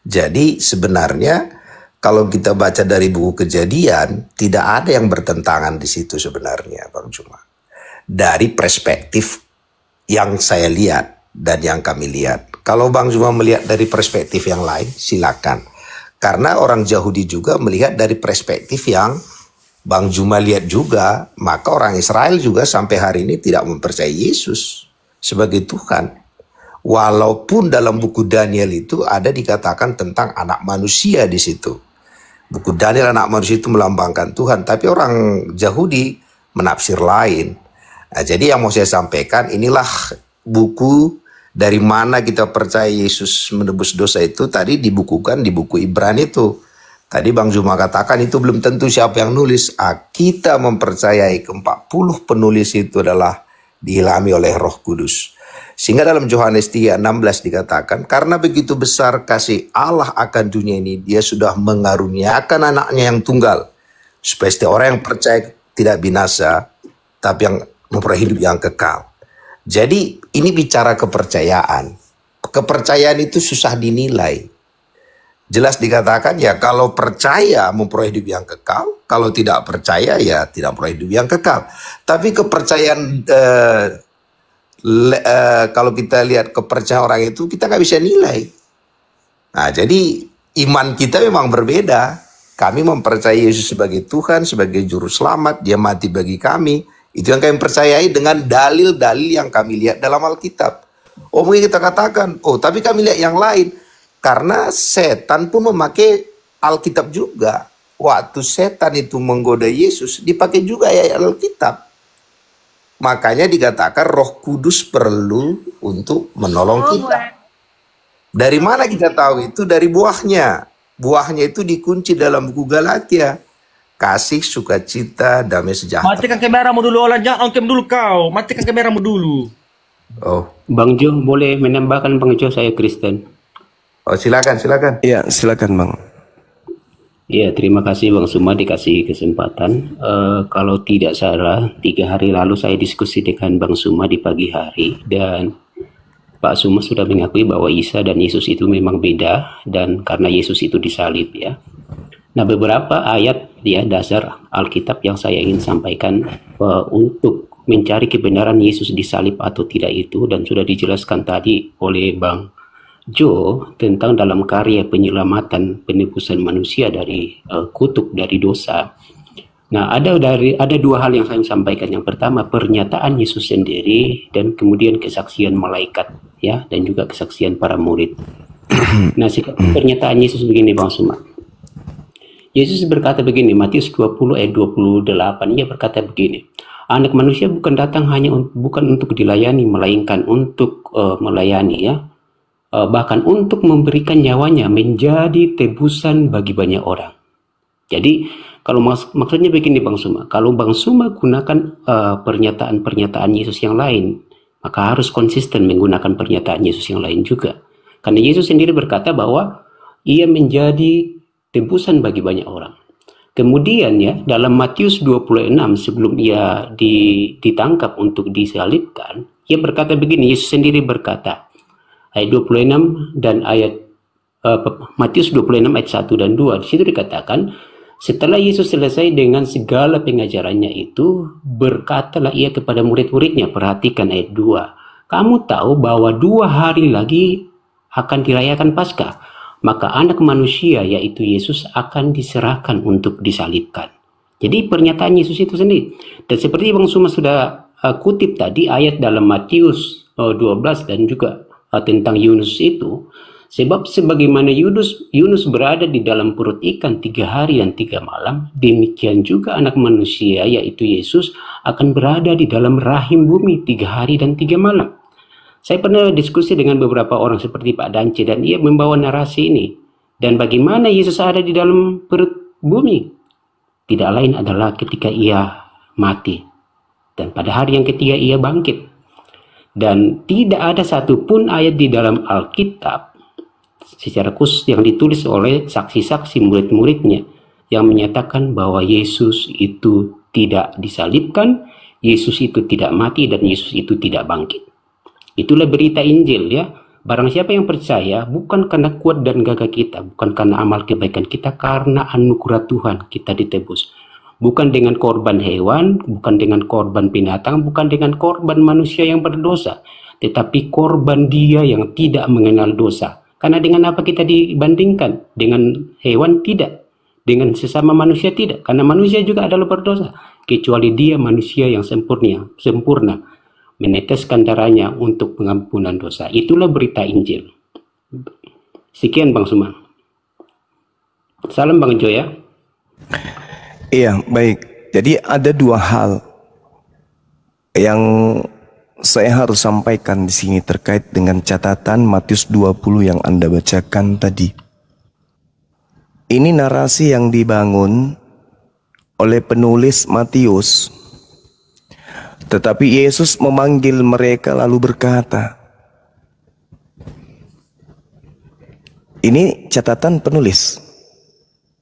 Jadi sebenarnya kalau kita baca dari buku Kejadian, tidak ada yang bertentangan di situ sebenarnya, Bang Juma. Dari perspektif yang saya lihat dan yang kami lihat. Kalau Bang Juma melihat dari perspektif yang lain, silakan. Karena orang Yahudi juga melihat dari perspektif yang Bang Juma lihat juga, maka orang Israel juga sampai hari ini tidak mempercayai Yesus sebagai Tuhan. Walaupun dalam buku Daniel itu ada dikatakan tentang anak manusia di situ. Buku Daniel anak manusia itu melambangkan Tuhan, tapi orang Yahudi menafsir lain. Nah, jadi yang mau saya sampaikan, inilah buku dari mana kita percaya Yesus menebus dosa itu tadi dibukukan di buku Ibrani itu. Tadi Bang Juma katakan itu belum tentu siapa yang nulis. Kita mempercayai ke-40 penulis itu adalah diilhami oleh Roh Kudus. Sehingga dalam Yohanes 3:16 dikatakan, karena begitu besar kasih Allah akan dunia ini, Dia sudah mengaruniakan anaknya yang tunggal, supaya setiap orang yang percaya tidak binasa, tapi yang memperoleh hidup yang kekal. Jadi ini bicara kepercayaan. Kepercayaan itu susah dinilai. Jelas dikatakan ya kalau percaya memperoleh hidup yang kekal, kalau tidak percaya ya tidak memperoleh hidup yang kekal. Tapi kepercayaan kalau kita lihat kepercayaan orang itu kita nggak bisa nilai. Nah jadi iman kita memang berbeda. Kami mempercayai Yesus sebagai Tuhan, sebagai Juru Selamat, Dia mati bagi kami. Itu yang kami percayai dengan dalil-dalil yang kami lihat dalam Alkitab. Oh mungkin kita katakan, oh tapi kami lihat yang lain. Karena setan pun memakai Alkitab juga. Waktu setan itu menggoda Yesus, dipakai juga ayat Alkitab. Makanya dikatakan Roh Kudus perlu untuk menolong kita. Dari mana kita tahu itu? Dari buahnya. Buahnya itu dikunci dalam buku Galatia. Kasih, sukacita, damai sejahtera. Matikan kameramu dulu, Olan. Jangan on cam dulu kau. Matikan kameramu dulu. Oh, Bang Jo, boleh menambahkan Bang Jo, saya Kristen. oh silakan. Iya, silakan Bang. Ya, terima kasih Bang Suma dikasih kesempatan. Kalau tidak salah, 3 hari lalu saya diskusi dengan Bang Suma di pagi hari. Dan Pak Suma sudah mengakui bahwa Isa dan Yesus itu memang beda. Dan karena Yesus itu disalib ya. Nah, beberapa ayat ya dasar Alkitab yang saya ingin sampaikan untuk mencari kebenaran Yesus disalib atau tidak itu, dan sudah dijelaskan tadi oleh Bang Jo tentang dalam karya penyelamatan penebusan manusia dari kutuk dari dosa. Nah, ada 2 hal yang saya sampaikan. Yang pertama pernyataan Yesus sendiri dan kemudian kesaksian malaikat ya dan juga kesaksian para murid. Nah, pernyataan Yesus begini Bang Suma. Yesus berkata begini, Matius 20 ayat 28, Ia berkata begini, Anak manusia bukan datang bukan untuk dilayani, melainkan untuk melayani ya, bahkan untuk memberikan nyawanya menjadi tebusan bagi banyak orang. Jadi kalau maksudnya begini Bang Suma, kalau Bang Suma gunakan pernyataan-pernyataan Yesus yang lain, maka harus konsisten menggunakan pernyataan Yesus yang lain juga. Karena Yesus sendiri berkata bahwa Ia menjadi tebusan bagi banyak orang. Kemudian ya dalam Matius 26 sebelum Ia ditangkap untuk disalibkan, Ia berkata begini, Yesus sendiri berkata, ayat 26 dan ayat Matius 26 ayat 1 dan 2, di situ dikatakan, setelah Yesus selesai dengan segala pengajarannya itu, berkatalah Ia kepada murid-muridnya, perhatikan ayat 2, kamu tahu bahwa 2 hari lagi akan dirayakan Paskah, maka anak manusia yaitu Yesus akan diserahkan untuk disalibkan. Jadi pernyataan Yesus itu sendiri. Dan seperti Bang Suma sudah kutip tadi ayat dalam Matius 12 dan juga tentang Yunus itu, sebab sebagaimana Yunus berada di dalam perut ikan 3 hari dan 3 malam, demikian juga anak manusia yaitu Yesus akan berada di dalam rahim bumi 3 hari dan 3 malam. Saya pernah diskusi dengan beberapa orang seperti Pak Dance dan ia membawa narasi ini. Dan bagaimana Yesus ada di dalam perut bumi? Tidak lain adalah ketika Ia mati. Dan pada hari yang ketiga Ia bangkit. Dan tidak ada satupun ayat di dalam Alkitab secara khusus yang ditulis oleh saksi-saksi murid-muridnya yang menyatakan bahwa Yesus itu tidak disalibkan, Yesus itu tidak mati, dan Yesus itu tidak bangkit. Itulah berita Injil ya. Barang siapa yang percaya, bukan karena kuat dan gagah kita, bukan karena amal kebaikan kita, karena anugerah Tuhan kita ditebus. Bukan dengan korban hewan, bukan dengan korban binatang, bukan dengan korban manusia yang berdosa, tetapi korban Dia yang tidak mengenal dosa. Karena dengan apa kita dibandingkan? Dengan hewan tidak, dengan sesama manusia tidak, karena manusia juga adalah berdosa, kecuali Dia manusia yang sempurna, meneteskan darahnya untuk pengampunan dosa. Itulah berita Injil. Sekian Bang Suma. Salam Bang Jo ya. Iya, baik. Jadi ada dua hal yang saya harus sampaikan di sini terkait dengan catatan Matius 20 yang Anda bacakan tadi. Ini narasi yang dibangun oleh penulis Matius. Tetapi Yesus memanggil mereka lalu berkata, ini catatan penulis.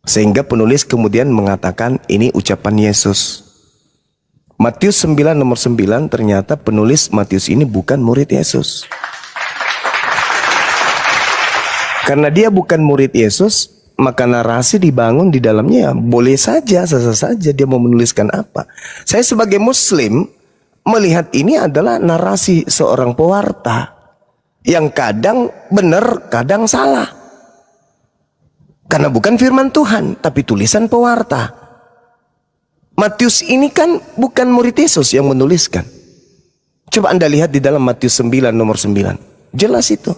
Sehingga penulis kemudian mengatakan ini ucapan Yesus. Matius 9 nomor 9, ternyata penulis Matius ini bukan murid Yesus. Karena dia bukan murid Yesus, maka narasi dibangun di dalamnya boleh saja, sah-sah saja dia mau menuliskan apa. Saya sebagai Muslim melihat ini adalah narasi seorang pewarta yang kadang benar, kadang salah. Karena bukan firman Tuhan, tapi tulisan pewarta. Matius ini kan bukan murid Yesus yang menuliskan. Coba Anda lihat di dalam Matius 9 nomor 9. Jelas itu.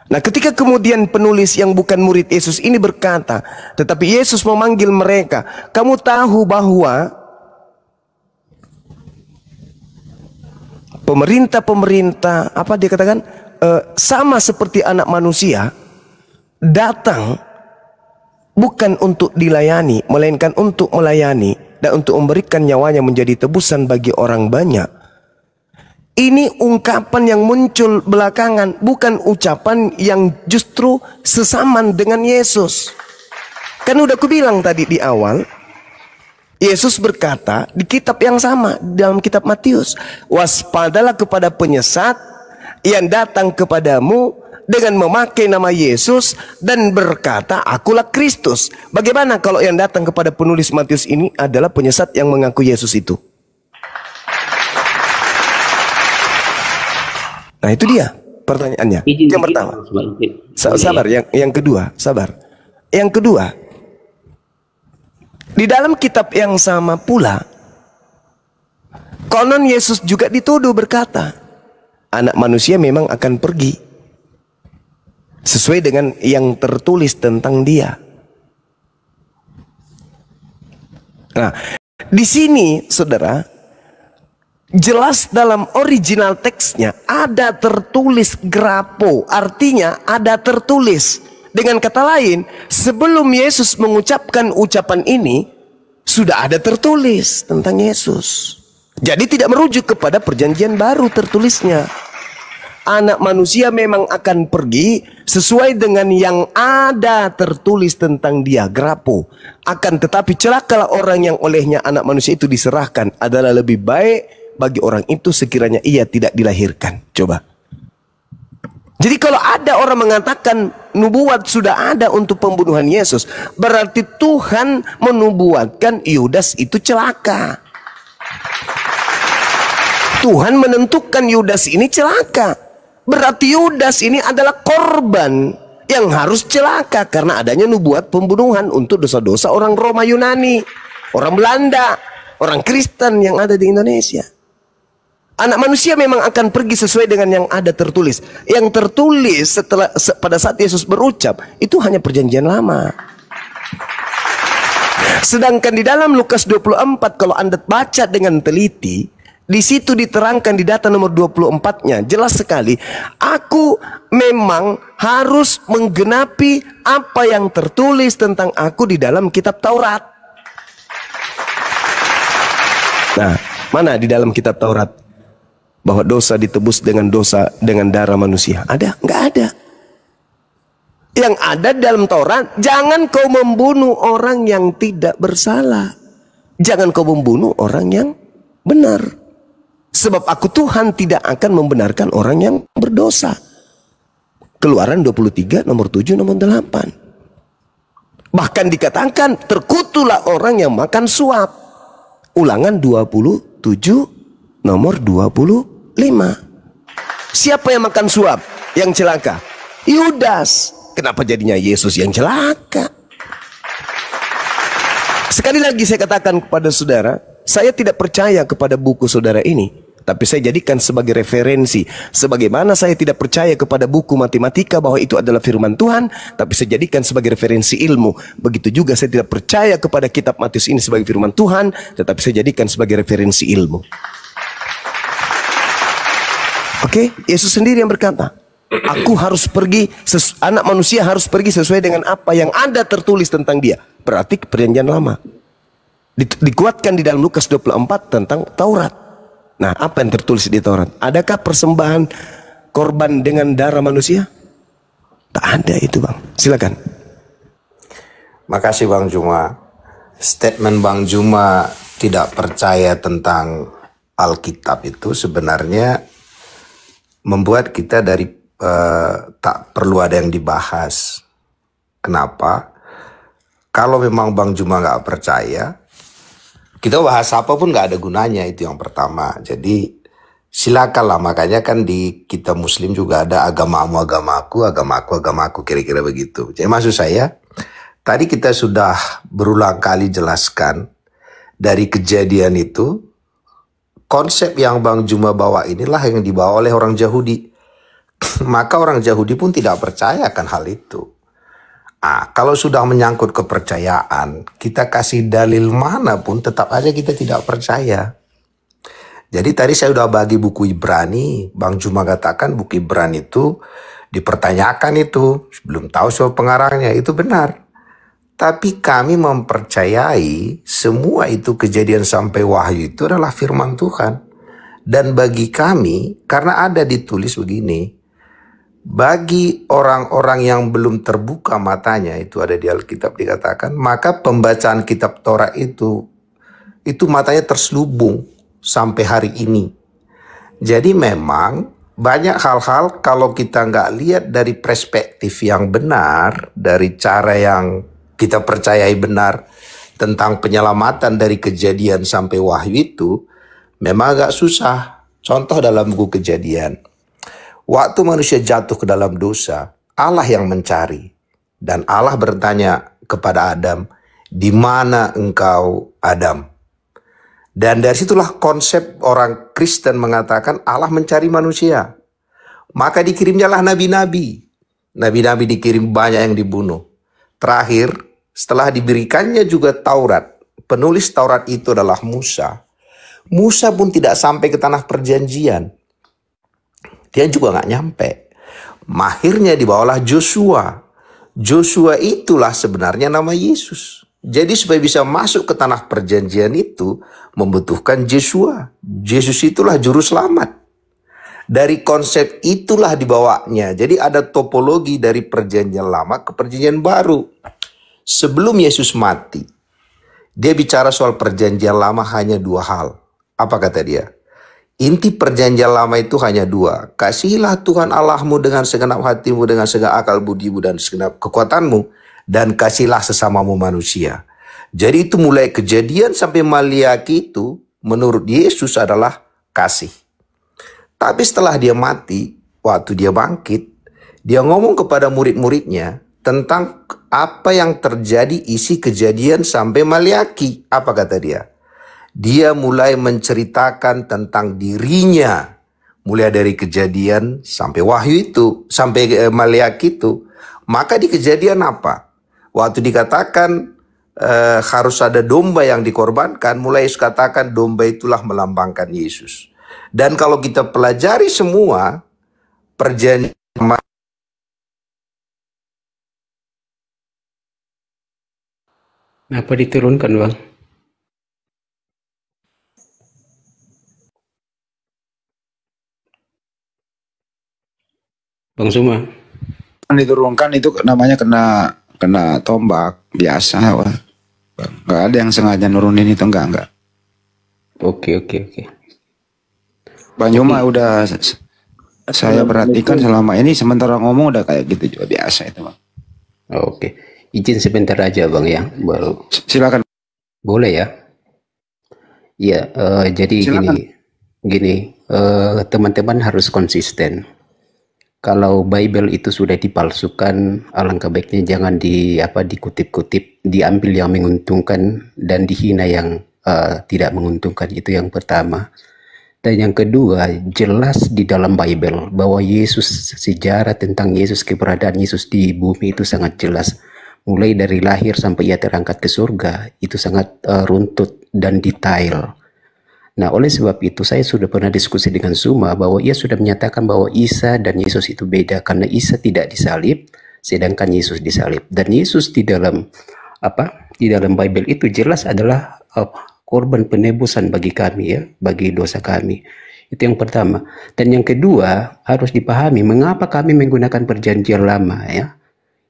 Nah, ketika kemudian penulis yang bukan murid Yesus ini berkata, tetapi Yesus memanggil mereka, kamu tahu bahwa pemerintah, apa dia katakan, sama seperti anak manusia, datang bukan untuk dilayani, melainkan untuk melayani dan untuk memberikan nyawanya menjadi tebusan bagi orang banyak. Ini ungkapan yang muncul belakangan, bukan ucapan yang justru sesaman dengan Yesus. Kan udah aku bilang tadi di awal, Yesus berkata di kitab yang sama, dalam kitab Matius, waspadalah kepada penyesat yang datang kepadamu dengan memakai nama Yesus dan berkata, akulah Kristus. Bagaimana kalau yang datang kepada penulis Matius ini adalah penyesat yang mengaku Yesus itu? Nah, itu dia pertanyaannya. Yang pertama. Sabar, yang kedua, sabar. Yang kedua, di dalam kitab yang sama pula, konon Yesus juga dituduh berkata, anak manusia memang akan pergi sesuai dengan yang tertulis tentang dia. Nah, di sini saudara, jelas dalam original teksnya ada tertulis grapo, artinya ada tertulis. Dengan kata lain, sebelum Yesus mengucapkan ucapan ini, sudah ada tertulis tentang Yesus. Jadi tidak merujuk kepada perjanjian baru tertulisnya. Anak manusia memang akan pergi sesuai dengan yang ada tertulis tentang dia, grapo. Akan tetapi celakalah orang yang olehnya anak manusia itu diserahkan, adalah lebih baik bagi orang itu sekiranya ia tidak dilahirkan. Coba. Jadi kalau ada orang mengatakan nubuat sudah ada untuk pembunuhan Yesus, berarti Tuhan menubuatkan Yudas itu celaka. Tuhan menentukan Yudas ini celaka. Berarti Yudas ini adalah korban yang harus celaka karena adanya nubuat pembunuhan untuk dosa-dosa orang Roma, Yunani, orang Belanda, orang Kristen yang ada di Indonesia. Anak manusia memang akan pergi sesuai dengan yang ada tertulis. Yang tertulis pada saat Yesus berucap itu hanya perjanjian lama. Sedangkan di dalam Lukas 24 kalau Anda baca dengan teliti, di situ diterangkan di data nomor 24-nya jelas sekali, aku memang harus menggenapi apa yang tertulis tentang aku di dalam kitab Taurat. Nah, mana di dalam kitab Taurat? bahwa dosa ditebus dengan darah manusia? Ada? Nggak ada. Yang ada dalam Taurat, jangan kau membunuh orang yang tidak bersalah. Jangan kau membunuh orang yang benar. Sebab aku Tuhan tidak akan membenarkan orang yang berdosa. Keluaran 23 nomor 7 nomor 8. Bahkan dikatakan terkutulah orang yang makan suap. Ulangan 27 nomor 25. Siapa yang makan suap? Yang celaka? Yudas. Kenapa jadinya Yesus yang celaka? Sekali lagi saya katakan kepada saudara, saya tidak percaya kepada buku saudara ini, tapi saya jadikan sebagai referensi. Sebagaimana saya tidak percaya kepada buku matematika bahwa itu adalah firman Tuhan, tapi saya jadikan sebagai referensi ilmu. Begitu juga saya tidak percaya kepada kitab Matius ini sebagai firman Tuhan, tetapi saya jadikan sebagai referensi ilmu. Oke, Yesus sendiri yang berkata, aku harus pergi, anak manusia harus pergi sesuai dengan apa yang ada tertulis tentang dia. Berarti perjanjian lama. Dikuatkan di dalam Lukas 24 tentang Taurat. Nah, apa yang tertulis di Taurat? Adakah persembahan korban dengan darah manusia? Tak ada itu, Bang. Silakan. Makasih Bang Juma. Statement Bang Juma tidak percaya tentang Alkitab itu sebenarnya membuat kita tak perlu ada yang dibahas. Kenapa? Kalau memang Bang Juma nggak percaya, kita bahas apapun nggak ada gunanya, itu yang pertama. Jadi silakanlah, makanya kan di kita Muslim juga ada agamamu agamaku, agamaku, kira-kira begitu. Jadi maksud saya, tadi kita sudah berulang kali jelaskan dari kejadian itu, konsep yang Bang Juma bawa inilah yang dibawa oleh orang Yahudi. Maka orang Yahudi pun tidak percaya akan hal itu. Kalau sudah menyangkut kepercayaan, kita kasih dalil manapun tetap aja kita tidak percaya. Jadi tadi saya sudah bagi buku Ibrani, Bang Juma katakan buku Ibrani itu dipertanyakan itu, belum tahu siapa pengarangnya, itu benar. Tapi kami mempercayai semua itu kejadian sampai wahyu itu adalah firman Tuhan. Dan bagi kami, karena ada ditulis begini, bagi orang-orang yang belum terbuka matanya, itu ada di Alkitab dikatakan, maka pembacaan kitab Taurat itu matanya terselubung sampai hari ini. Jadi memang banyak hal-hal kalau kita nggak lihat dari perspektif yang benar, dari cara yang kita percayai benar tentang penyelamatan dari kejadian sampai wahyu itu, memang agak susah. Contoh dalam buku Kejadian. Waktu manusia jatuh ke dalam dosa, Allah yang mencari. Dan Allah bertanya kepada Adam, di mana engkau Adam? Dan dari situlah konsep orang Kristen mengatakan Allah mencari manusia. Maka dikirimnyalah nabi-nabi. Nabi-nabi dikirim, banyak yang dibunuh. Terakhir, setelah diberikannya juga Taurat, penulis Taurat itu adalah Musa. Musa pun tidak sampai ke tanah perjanjian. Dia juga nggak nyampe. Akhirnya dibawalah Joshua. Joshua itulah sebenarnya nama Yesus. Jadi supaya bisa masuk ke tanah perjanjian itu membutuhkan Joshua. Yesus itulah juru selamat. Dari konsep itulah dibawanya. Jadi ada topologi dari perjanjian lama ke perjanjian baru. Sebelum Yesus mati, dia bicara soal perjanjian lama hanya dua hal. Apa kata dia? Inti perjanjian lama itu hanya dua. Kasihilah Tuhan Allahmu dengan segenap hatimu, dengan segenap akal budimu, dan segenap kekuatanmu. Dan kasihlah sesamamu manusia. Jadi itu mulai Kejadian sampai Maliaki itu menurut Yesus adalah kasih. Tapi setelah dia mati, waktu dia bangkit, dia ngomong kepada murid-muridnya tentang apa yang terjadi isi Kejadian sampai Maliaki. Apa kata dia? Dia mulai menceritakan tentang dirinya. Mulai dari Kejadian sampai wahyu itu, sampai Maliaki itu. Maka di Kejadian apa? Waktu dikatakan harus ada domba yang dikorbankan, mulai katakan domba itulah melambangkan Yesus. Dan kalau kita pelajari semua perjanjian, Apa diturunkan, Bang? Bang Suma. Diturunkan itu namanya kena tombak biasa, wah. Nggak ada yang sengaja nurunin itu, enggak. Oke. Bang Juma udah saya perhatikan selama ini, sementara ngomong udah kayak gitu juga biasa itu, Bang. Oke. Izin sebentar aja Bang ya, baru. Silakan. Boleh ya? Iya, jadi Silakan. gini, teman-teman harus konsisten. Kalau Bible itu sudah dipalsukan, alangkah baiknya jangan dikutip-kutip, diambil yang menguntungkan dan dihina yang tidak menguntungkan. Itu yang pertama. Dan yang kedua, jelas di dalam Bible bahwa Yesus, sejarah tentang Yesus, keberadaan Yesus di bumi itu sangat jelas. Mulai dari lahir sampai ia terangkat ke surga, itu sangat runtut dan detail. Nah, oleh sebab itu saya sudah pernah diskusi dengan Suma bahwa ia sudah menyatakan bahwa Isa dan Yesus itu beda, karena Isa tidak disalib, sedangkan Yesus disalib. Dan Yesus di dalam Bible itu jelas adalah korban penebusan bagi kami ya, bagi dosa kami. Itu yang pertama. Dan yang kedua, harus dipahami mengapa kami menggunakan perjanjian lama ya.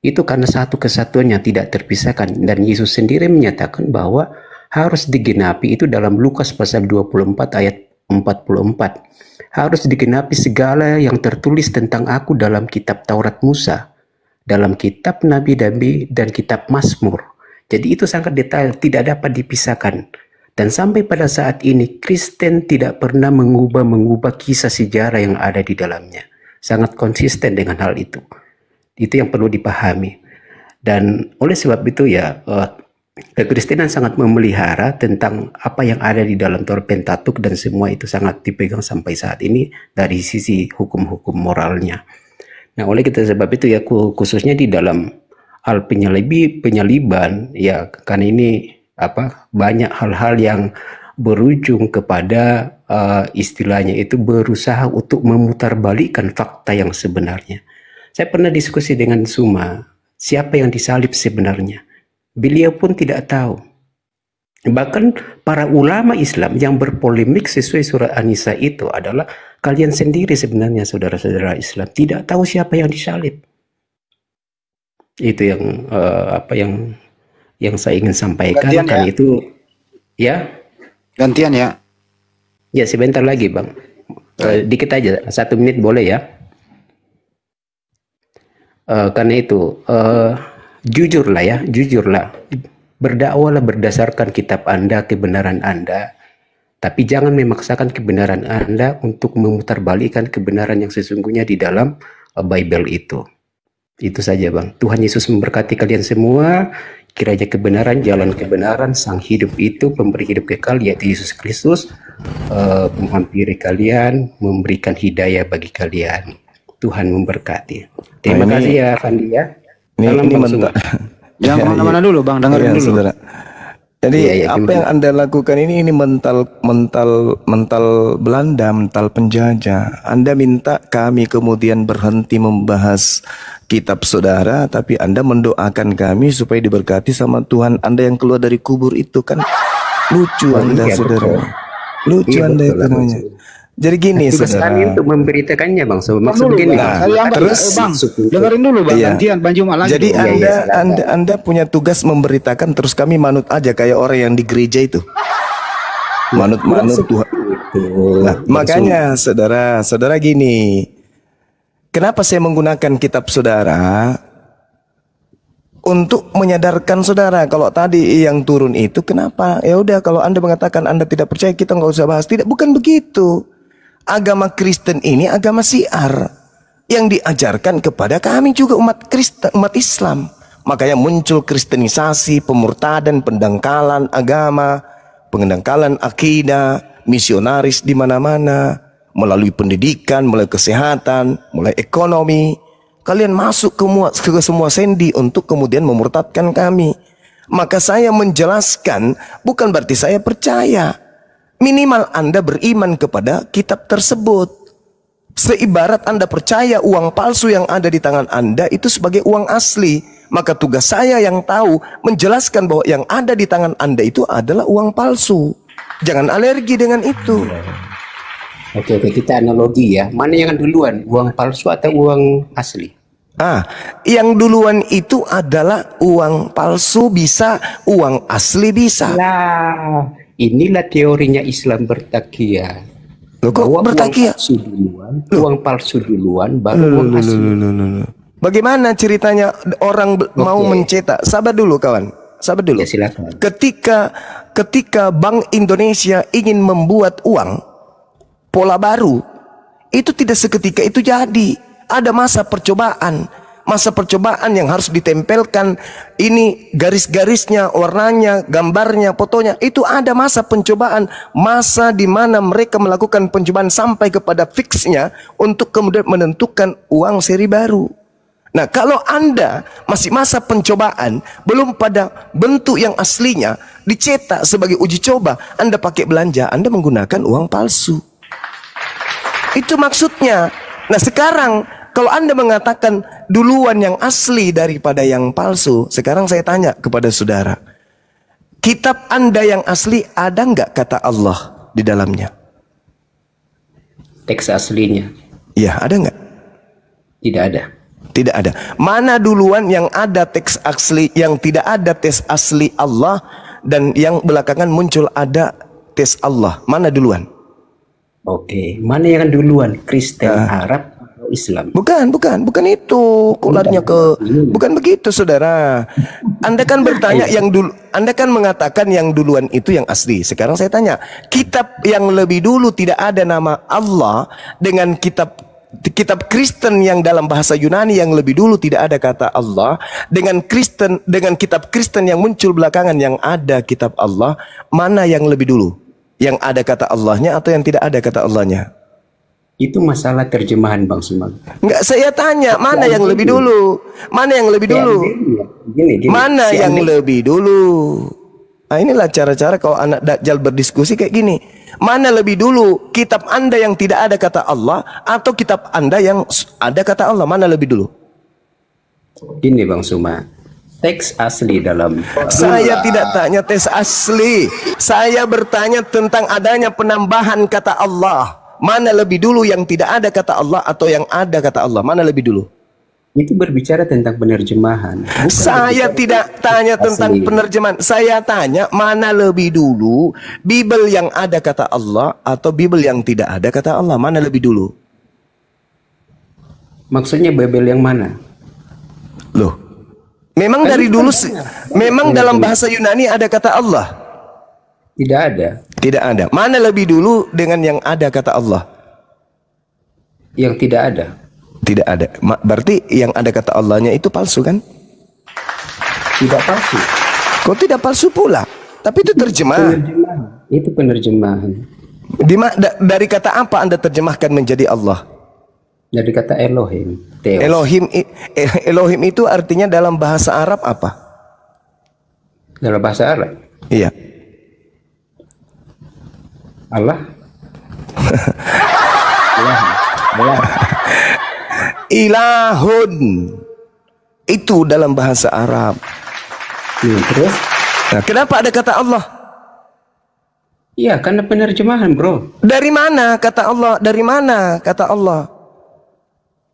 Itu karena satu kesatuan yang tidak terpisahkan, dan Yesus sendiri menyatakan bahwa harus digenapi itu dalam Lukas pasal 24 ayat 44. Harus digenapi segala yang tertulis tentang aku dalam kitab Taurat Musa, dalam kitab Nabi-Nabi dan kitab Mazmur. Jadi itu sangat detail, tidak dapat dipisahkan. Dan sampai pada saat ini Kristen tidak pernah mengubah kisah sejarah yang ada di dalamnya. Sangat konsisten dengan hal itu. Itu yang perlu dipahami. Dan oleh sebab itu ya, Kekristenan sangat memelihara tentang apa yang ada di dalam Torah Pentatuk, dan semua itu sangat dipegang sampai saat ini dari sisi hukum-hukum moralnya. Nah, oleh sebab itu ya, khususnya di dalam hal penyaliban ya, karena ini banyak hal-hal yang berujung kepada istilahnya itu berusaha untuk memutarbalikkan fakta yang sebenarnya. Saya pernah diskusi dengan Suma, siapa yang disalib sebenarnya? Beliau pun tidak tahu. Bahkan para ulama Islam yang berpolemik sesuai surah An-Nisa itu adalah kalian sendiri sebenarnya, saudara-saudara Islam, tidak tahu siapa yang disalib. Itu yang saya ingin sampaikan. Gantian, kan ya? Itu ya. Gantian ya. Ya, sebentar lagi Bang. Dikit aja, 1 menit boleh ya? Karena itu jujurlah, berdakwalah berdasarkan kitab Anda, kebenaran Anda, tapi jangan memaksakan kebenaran Anda untuk memutarbalikkan kebenaran yang sesungguhnya di dalam Bible itu. Itu saja Bang. Tuhan Yesus memberkati kalian semua. Kiranya kebenaran, jalan kebenaran, sang hidup itu, pemberi hidup kekal, yaitu Yesus Kristus, menghampiri kalian, memberikan hidayah bagi kalian. Tuhan memberkati. Terima kasih ya Fandi ya. Ini mental. Jangan kemana-mana dulu Bang, dengerin dulu. Saudara. Jadi apa yang Anda lakukan ini mental Belanda, mental penjajah. Anda minta kami kemudian berhenti membahas kitab saudara, tapi Anda mendoakan kami supaya diberkati sama Tuhan Anda yang keluar dari kubur itu, kan lucu Anda saudara. Lucu Anda itu namanya. Jadi gini tugas kami untuk memberitakannya Bang. Maksud begini. Terus Bang, dengerin dulu Bang, gantian Bang Juma lagi. Jadi Anda punya tugas memberitakan, terus kami manut aja kayak orang yang di gereja itu. Manut Tuhan. Nah, makanya saudara gini. Kenapa saya menggunakan kitab saudara? Untuk menyadarkan saudara, kalau tadi yang turun itu kenapa? Ya udah, kalau Anda mengatakan Anda tidak percaya, kita nggak usah bahas. Tidak, bukan begitu. Agama Kristen ini agama syiar yang diajarkan kepada kami juga umat Kristen, umat Islam. Makanya muncul kristenisasi, pemurtadan, pendangkalan agama, pendangkalan akidah, misionaris di mana-mana, melalui pendidikan, melalui kesehatan, melalui ekonomi. Kalian masuk ke semua sendi untuk kemudian memurtadkan kami. Maka saya menjelaskan bukan berarti saya percaya. Minimal Anda beriman kepada kitab tersebut. Seibarat Anda percaya uang palsu yang ada di tangan Anda itu sebagai uang asli, maka tugas saya yang tahu menjelaskan bahwa yang ada di tangan Anda itu adalah uang palsu. Jangan alergi dengan itu. Oke, kita analogi ya. Mana yang duluan, uang palsu atau uang asli? Yang duluan itu adalah uang palsu bisa, uang asli bisa. Lah, inilah teorinya Islam bertakiyah. Loh, kok Bahwa bertakiyah? Uang palsu duluan, baru uang asli. Bagaimana ceritanya orang mau mencetak? Sabar dulu kawan, sabar dulu. Ya, silakan. Ketika Bank Indonesia ingin membuat uang pola baru, itu tidak seketika itu jadi. Ada masa percobaan yang harus ditempelkan ini garis-garisnya, warnanya, gambarnya, fotonya. Itu ada masa pencobaan, masa di mana mereka melakukan pencobaan sampai kepada fixnya untuk kemudian menentukan uang seri baru. Nah, kalau Anda masih masa pencobaan, belum pada bentuk yang aslinya, dicetak sebagai uji coba, Anda pakai belanja, Anda menggunakan uang palsu. Itu maksudnya. Nah, sekarang kalau Anda mengatakan duluan yang asli daripada yang palsu, sekarang saya tanya kepada saudara, kitab Anda yang asli ada nggak kata Allah di dalamnya? Teks aslinya? Ya, ada nggak? Tidak ada. Tidak ada. Mana duluan yang ada teks asli, yang tidak ada teks asli Allah, dan yang belakangan muncul ada teks Allah? Mana duluan? Oke, mana yang duluan? Kristen, Arab, atau Islam? Bukan itu. Kulatnya ke, bukan begitu, saudara. Anda kan bertanya yang dulu, Anda kan mengatakan yang duluan itu yang asli. Sekarang saya tanya, kitab yang lebih dulu tidak ada nama Allah dengan kitab Kristen yang dalam bahasa Yunani yang lebih dulu tidak ada kata Allah, dengan kitab Kristen yang muncul belakangan yang ada kitab Allah, mana yang lebih dulu? Yang ada kata Allahnya atau yang tidak ada kata Allahnya? Itu masalah terjemahan, Bang Sumang. Enggak, saya tanya mana yang lebih dulu? Mana yang lebih dulu? Gini, Mana yang lebih dulu? Nah, inilah cara-cara kalau anak Dajjal berdiskusi kayak gini. Mana lebih dulu? Kitab Anda yang tidak ada kata Allah atau kitab Anda yang ada kata Allah? Mana lebih dulu? Gini, Bang Suma. Teks asli dalam. Saya tidak tanya teks asli. Saya bertanya tentang adanya penambahan kata Allah. Mana lebih dulu, yang tidak ada kata Allah atau yang ada kata Allah? Mana lebih dulu? Itu berbicara tentang penerjemahan. Saya tidak tanya tentang penerjemahan. Saya tanya mana lebih dulu, Bible yang ada kata Allah atau Bible yang tidak ada kata Allah? Mana lebih dulu? Maksudnya Bible yang mana? Loh, memang dari dulu memang dalam bahasa Yunani ada kata Allah? Tidak ada. Tidak ada. Mana lebih dulu dengan yang ada kata Allah? Yang tidak ada. Tidak ada. Berarti yang ada kata Allahnya itu palsu kan? Tidak palsu. Kok tidak palsu pula? Tapi itu terjemah. Itu penerjemahan. Dari kata apa Anda terjemahkan menjadi Allah? Dari kata Elohim. Theos. Elohim itu artinya dalam bahasa Arab apa? Dalam bahasa Arab? Iya. Allah. Allah. Ilahun. Itu dalam bahasa Arab. Terus? Nah, kenapa ada kata Allah? Iya, karena penerjemahan, bro. Dari mana kata Allah? Dari mana kata Allah?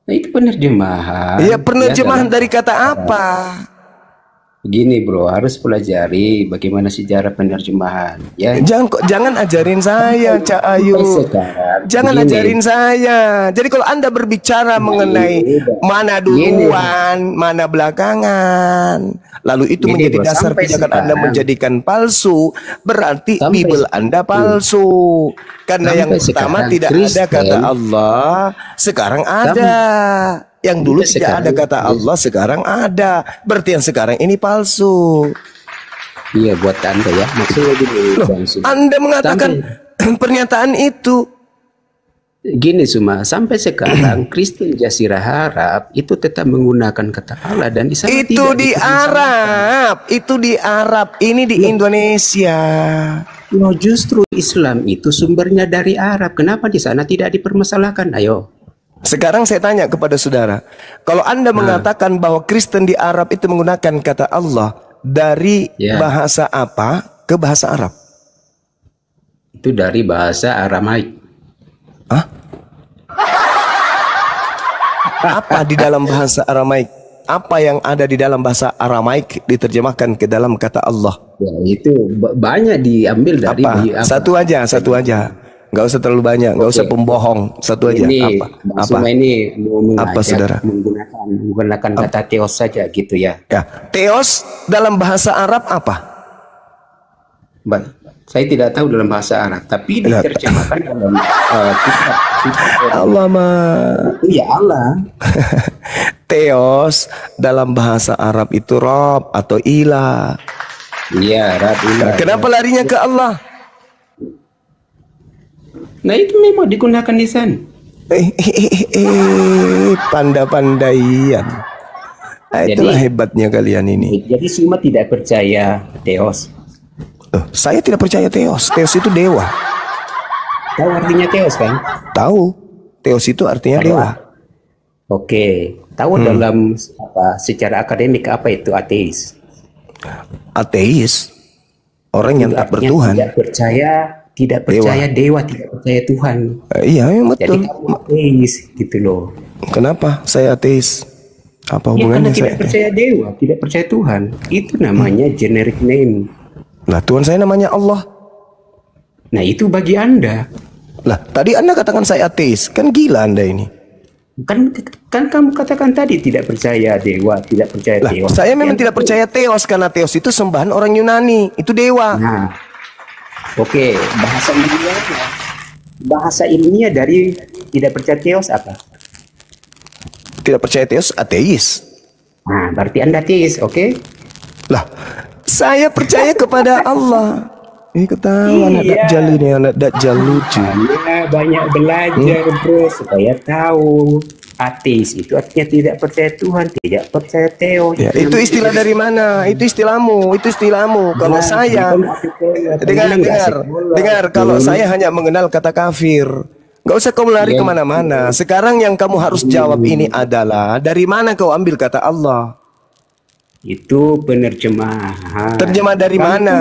Nah, itu penerjemahan. Iya, penerjemahan dari kata apa? Gini, bro, harus pelajari bagaimana sejarah penerjemahan. Ya. Jangan ajarin saya, Cak Ayu. Jangan ajarin saya. Jadi kalau Anda berbicara mengenai mana duluan, mana belakangan, lalu itu menjadi dasar pijakan Anda menjadikan palsu, berarti Bible Anda palsu. Karena yang pertama tidak ada kata Allah, sekarang ada. Yang dulu tidak ada kata Allah, sekarang ada. Berarti yang sekarang ini palsu. Iya, buat Anda ya. Maksudnya gini. Loh, Anda mengatakan pernyataan itu. Gini, Suma, sampai sekarang Kristen Jazirah Arab itu tetap menggunakan kata Allah, dan di sana itu di Arab, itu di Arab, ini di Indonesia. Loh, justru Islam itu sumbernya dari Arab. Kenapa di sana tidak dipermasalahkan? Ayo. Sekarang saya tanya kepada saudara, kalau Anda mengatakan bahwa Kristen di Arab itu menggunakan kata Allah, dari bahasa apa ke bahasa Arab? Itu dari bahasa Aramaik. Hah? Apa di dalam bahasa Aramaik? Apa yang ada di dalam bahasa Aramaik diterjemahkan ke dalam kata Allah? Ya, itu banyak diambil dari Apa? Satu aja, satu aja. Nggak usah terlalu banyak, nggak usah pembohong. Satu aja. Ini, Apa? Semua ini mau Apa, mengajak saudara? menggunakan kata teos saja gitu ya. Ya, teos dalam bahasa Arab apa? Saya tidak tahu dalam bahasa Arab, tapi diterjemahkan dalam kitab. Allah mah. Ya Allah. Teos dalam bahasa Arab itu Rob atau ilah. Iya, Rab ilah. Kenapa larinya ke Allah? Nah itu memang digunakan di sana. Pandai-pandaian. Itulah hebatnya kalian ini. Jadi semua tidak percaya teos. Saya tidak percaya teos. Teos itu dewa. Tahu artinya teos kan? Tahu. Teos itu artinya dewa. Oke. Tahu dalam secara akademik apa itu ateis? Ateis, orang yang tak bertuhan. Tidak percaya dewa, tidak percaya Tuhan. Iya, betul. Jadi kamu ateis gitu loh. Kenapa saya ateis? Apa Ya, hubungannya karena tidak percaya dewa, tidak percaya Tuhan. Itu namanya generic name. Nah, Tuhan saya namanya Allah. Nah, itu bagi Anda. Lah, tadi Anda katakan saya ateis. Kan gila Anda ini. Kan kamu katakan tadi tidak percaya dewa, tidak percaya Lah, dewa. saya memang tidak percaya teos karena teos itu sembahan orang Yunani. Itu dewa. Nah, oke, bahasa ilmiah dari tidak percaya teos apa? Tidak percaya teos, ateis. Nah, berarti Anda teis, oke? Lah, saya percaya kepada Allah. Ini ketahuan anak Dajjal ini, anak Dajjal lucu. Anda banyak belajar bro supaya tahu ateis itu artinya tidak percaya Tuhan, tidak percaya teos. Ya, itu istilah dari mana? Itu istilahmu, itu istilahmu. Kalau saya dengar, kalau saya hanya mengenal kata kafir. Gak usah kau lari kemana-mana. Sekarang yang kamu harus jawab ini adalah dari mana kau ambil kata Allah? Itu penerjemahan. Terjemahan dari mana?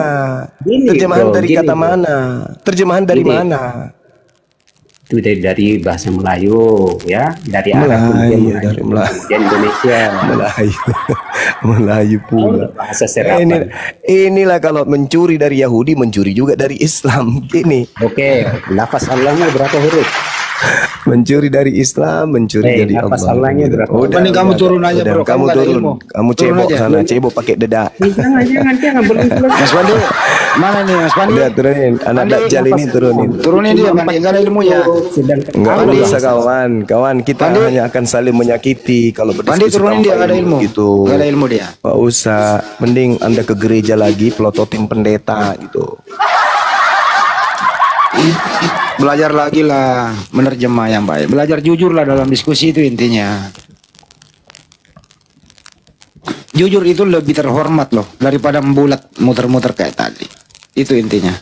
Terjemahan dari kata mana? Terjemahan dari mana? Itu dari bahasa Melayu, ya, dari Arab, Melayu, dari Melayu, kemudian Indonesia, Melayu pula. Bahasa serapan. Inilah kalau mencuri dari Yahudi, mencuri juga dari Islam. Ini. Oke, lafaz Allahnya berapa huruf? Mencuri dari Islam, mencuri dari lafaz Allah. Allahnya berapa? Mending kamu turun aja bro. Kamu turun, kamu cebok sana, cebok pakai dedak. Jangan belum selesai. Mas Pandi, mana nih Mas Pandi? Udah turunin, anak Dajjal ini turunin. Turunin dia, Pandi, gak ada ilmunya. Enggak bisa kawan, kita hanya akan saling menyakiti kalau Pandi berdiskusi turunin dia, gak ada ilmu. gitu. Gak ada ilmu dia. Gak usah, mending Anda ke gereja lagi pelototin pendeta gitu. Belajar lagi lah menerjemah yang baik. Belajar jujur lah dalam diskusi itu intinya. Jujur itu lebih terhormat loh daripada membulat muter-muter kayak tadi. Itu intinya.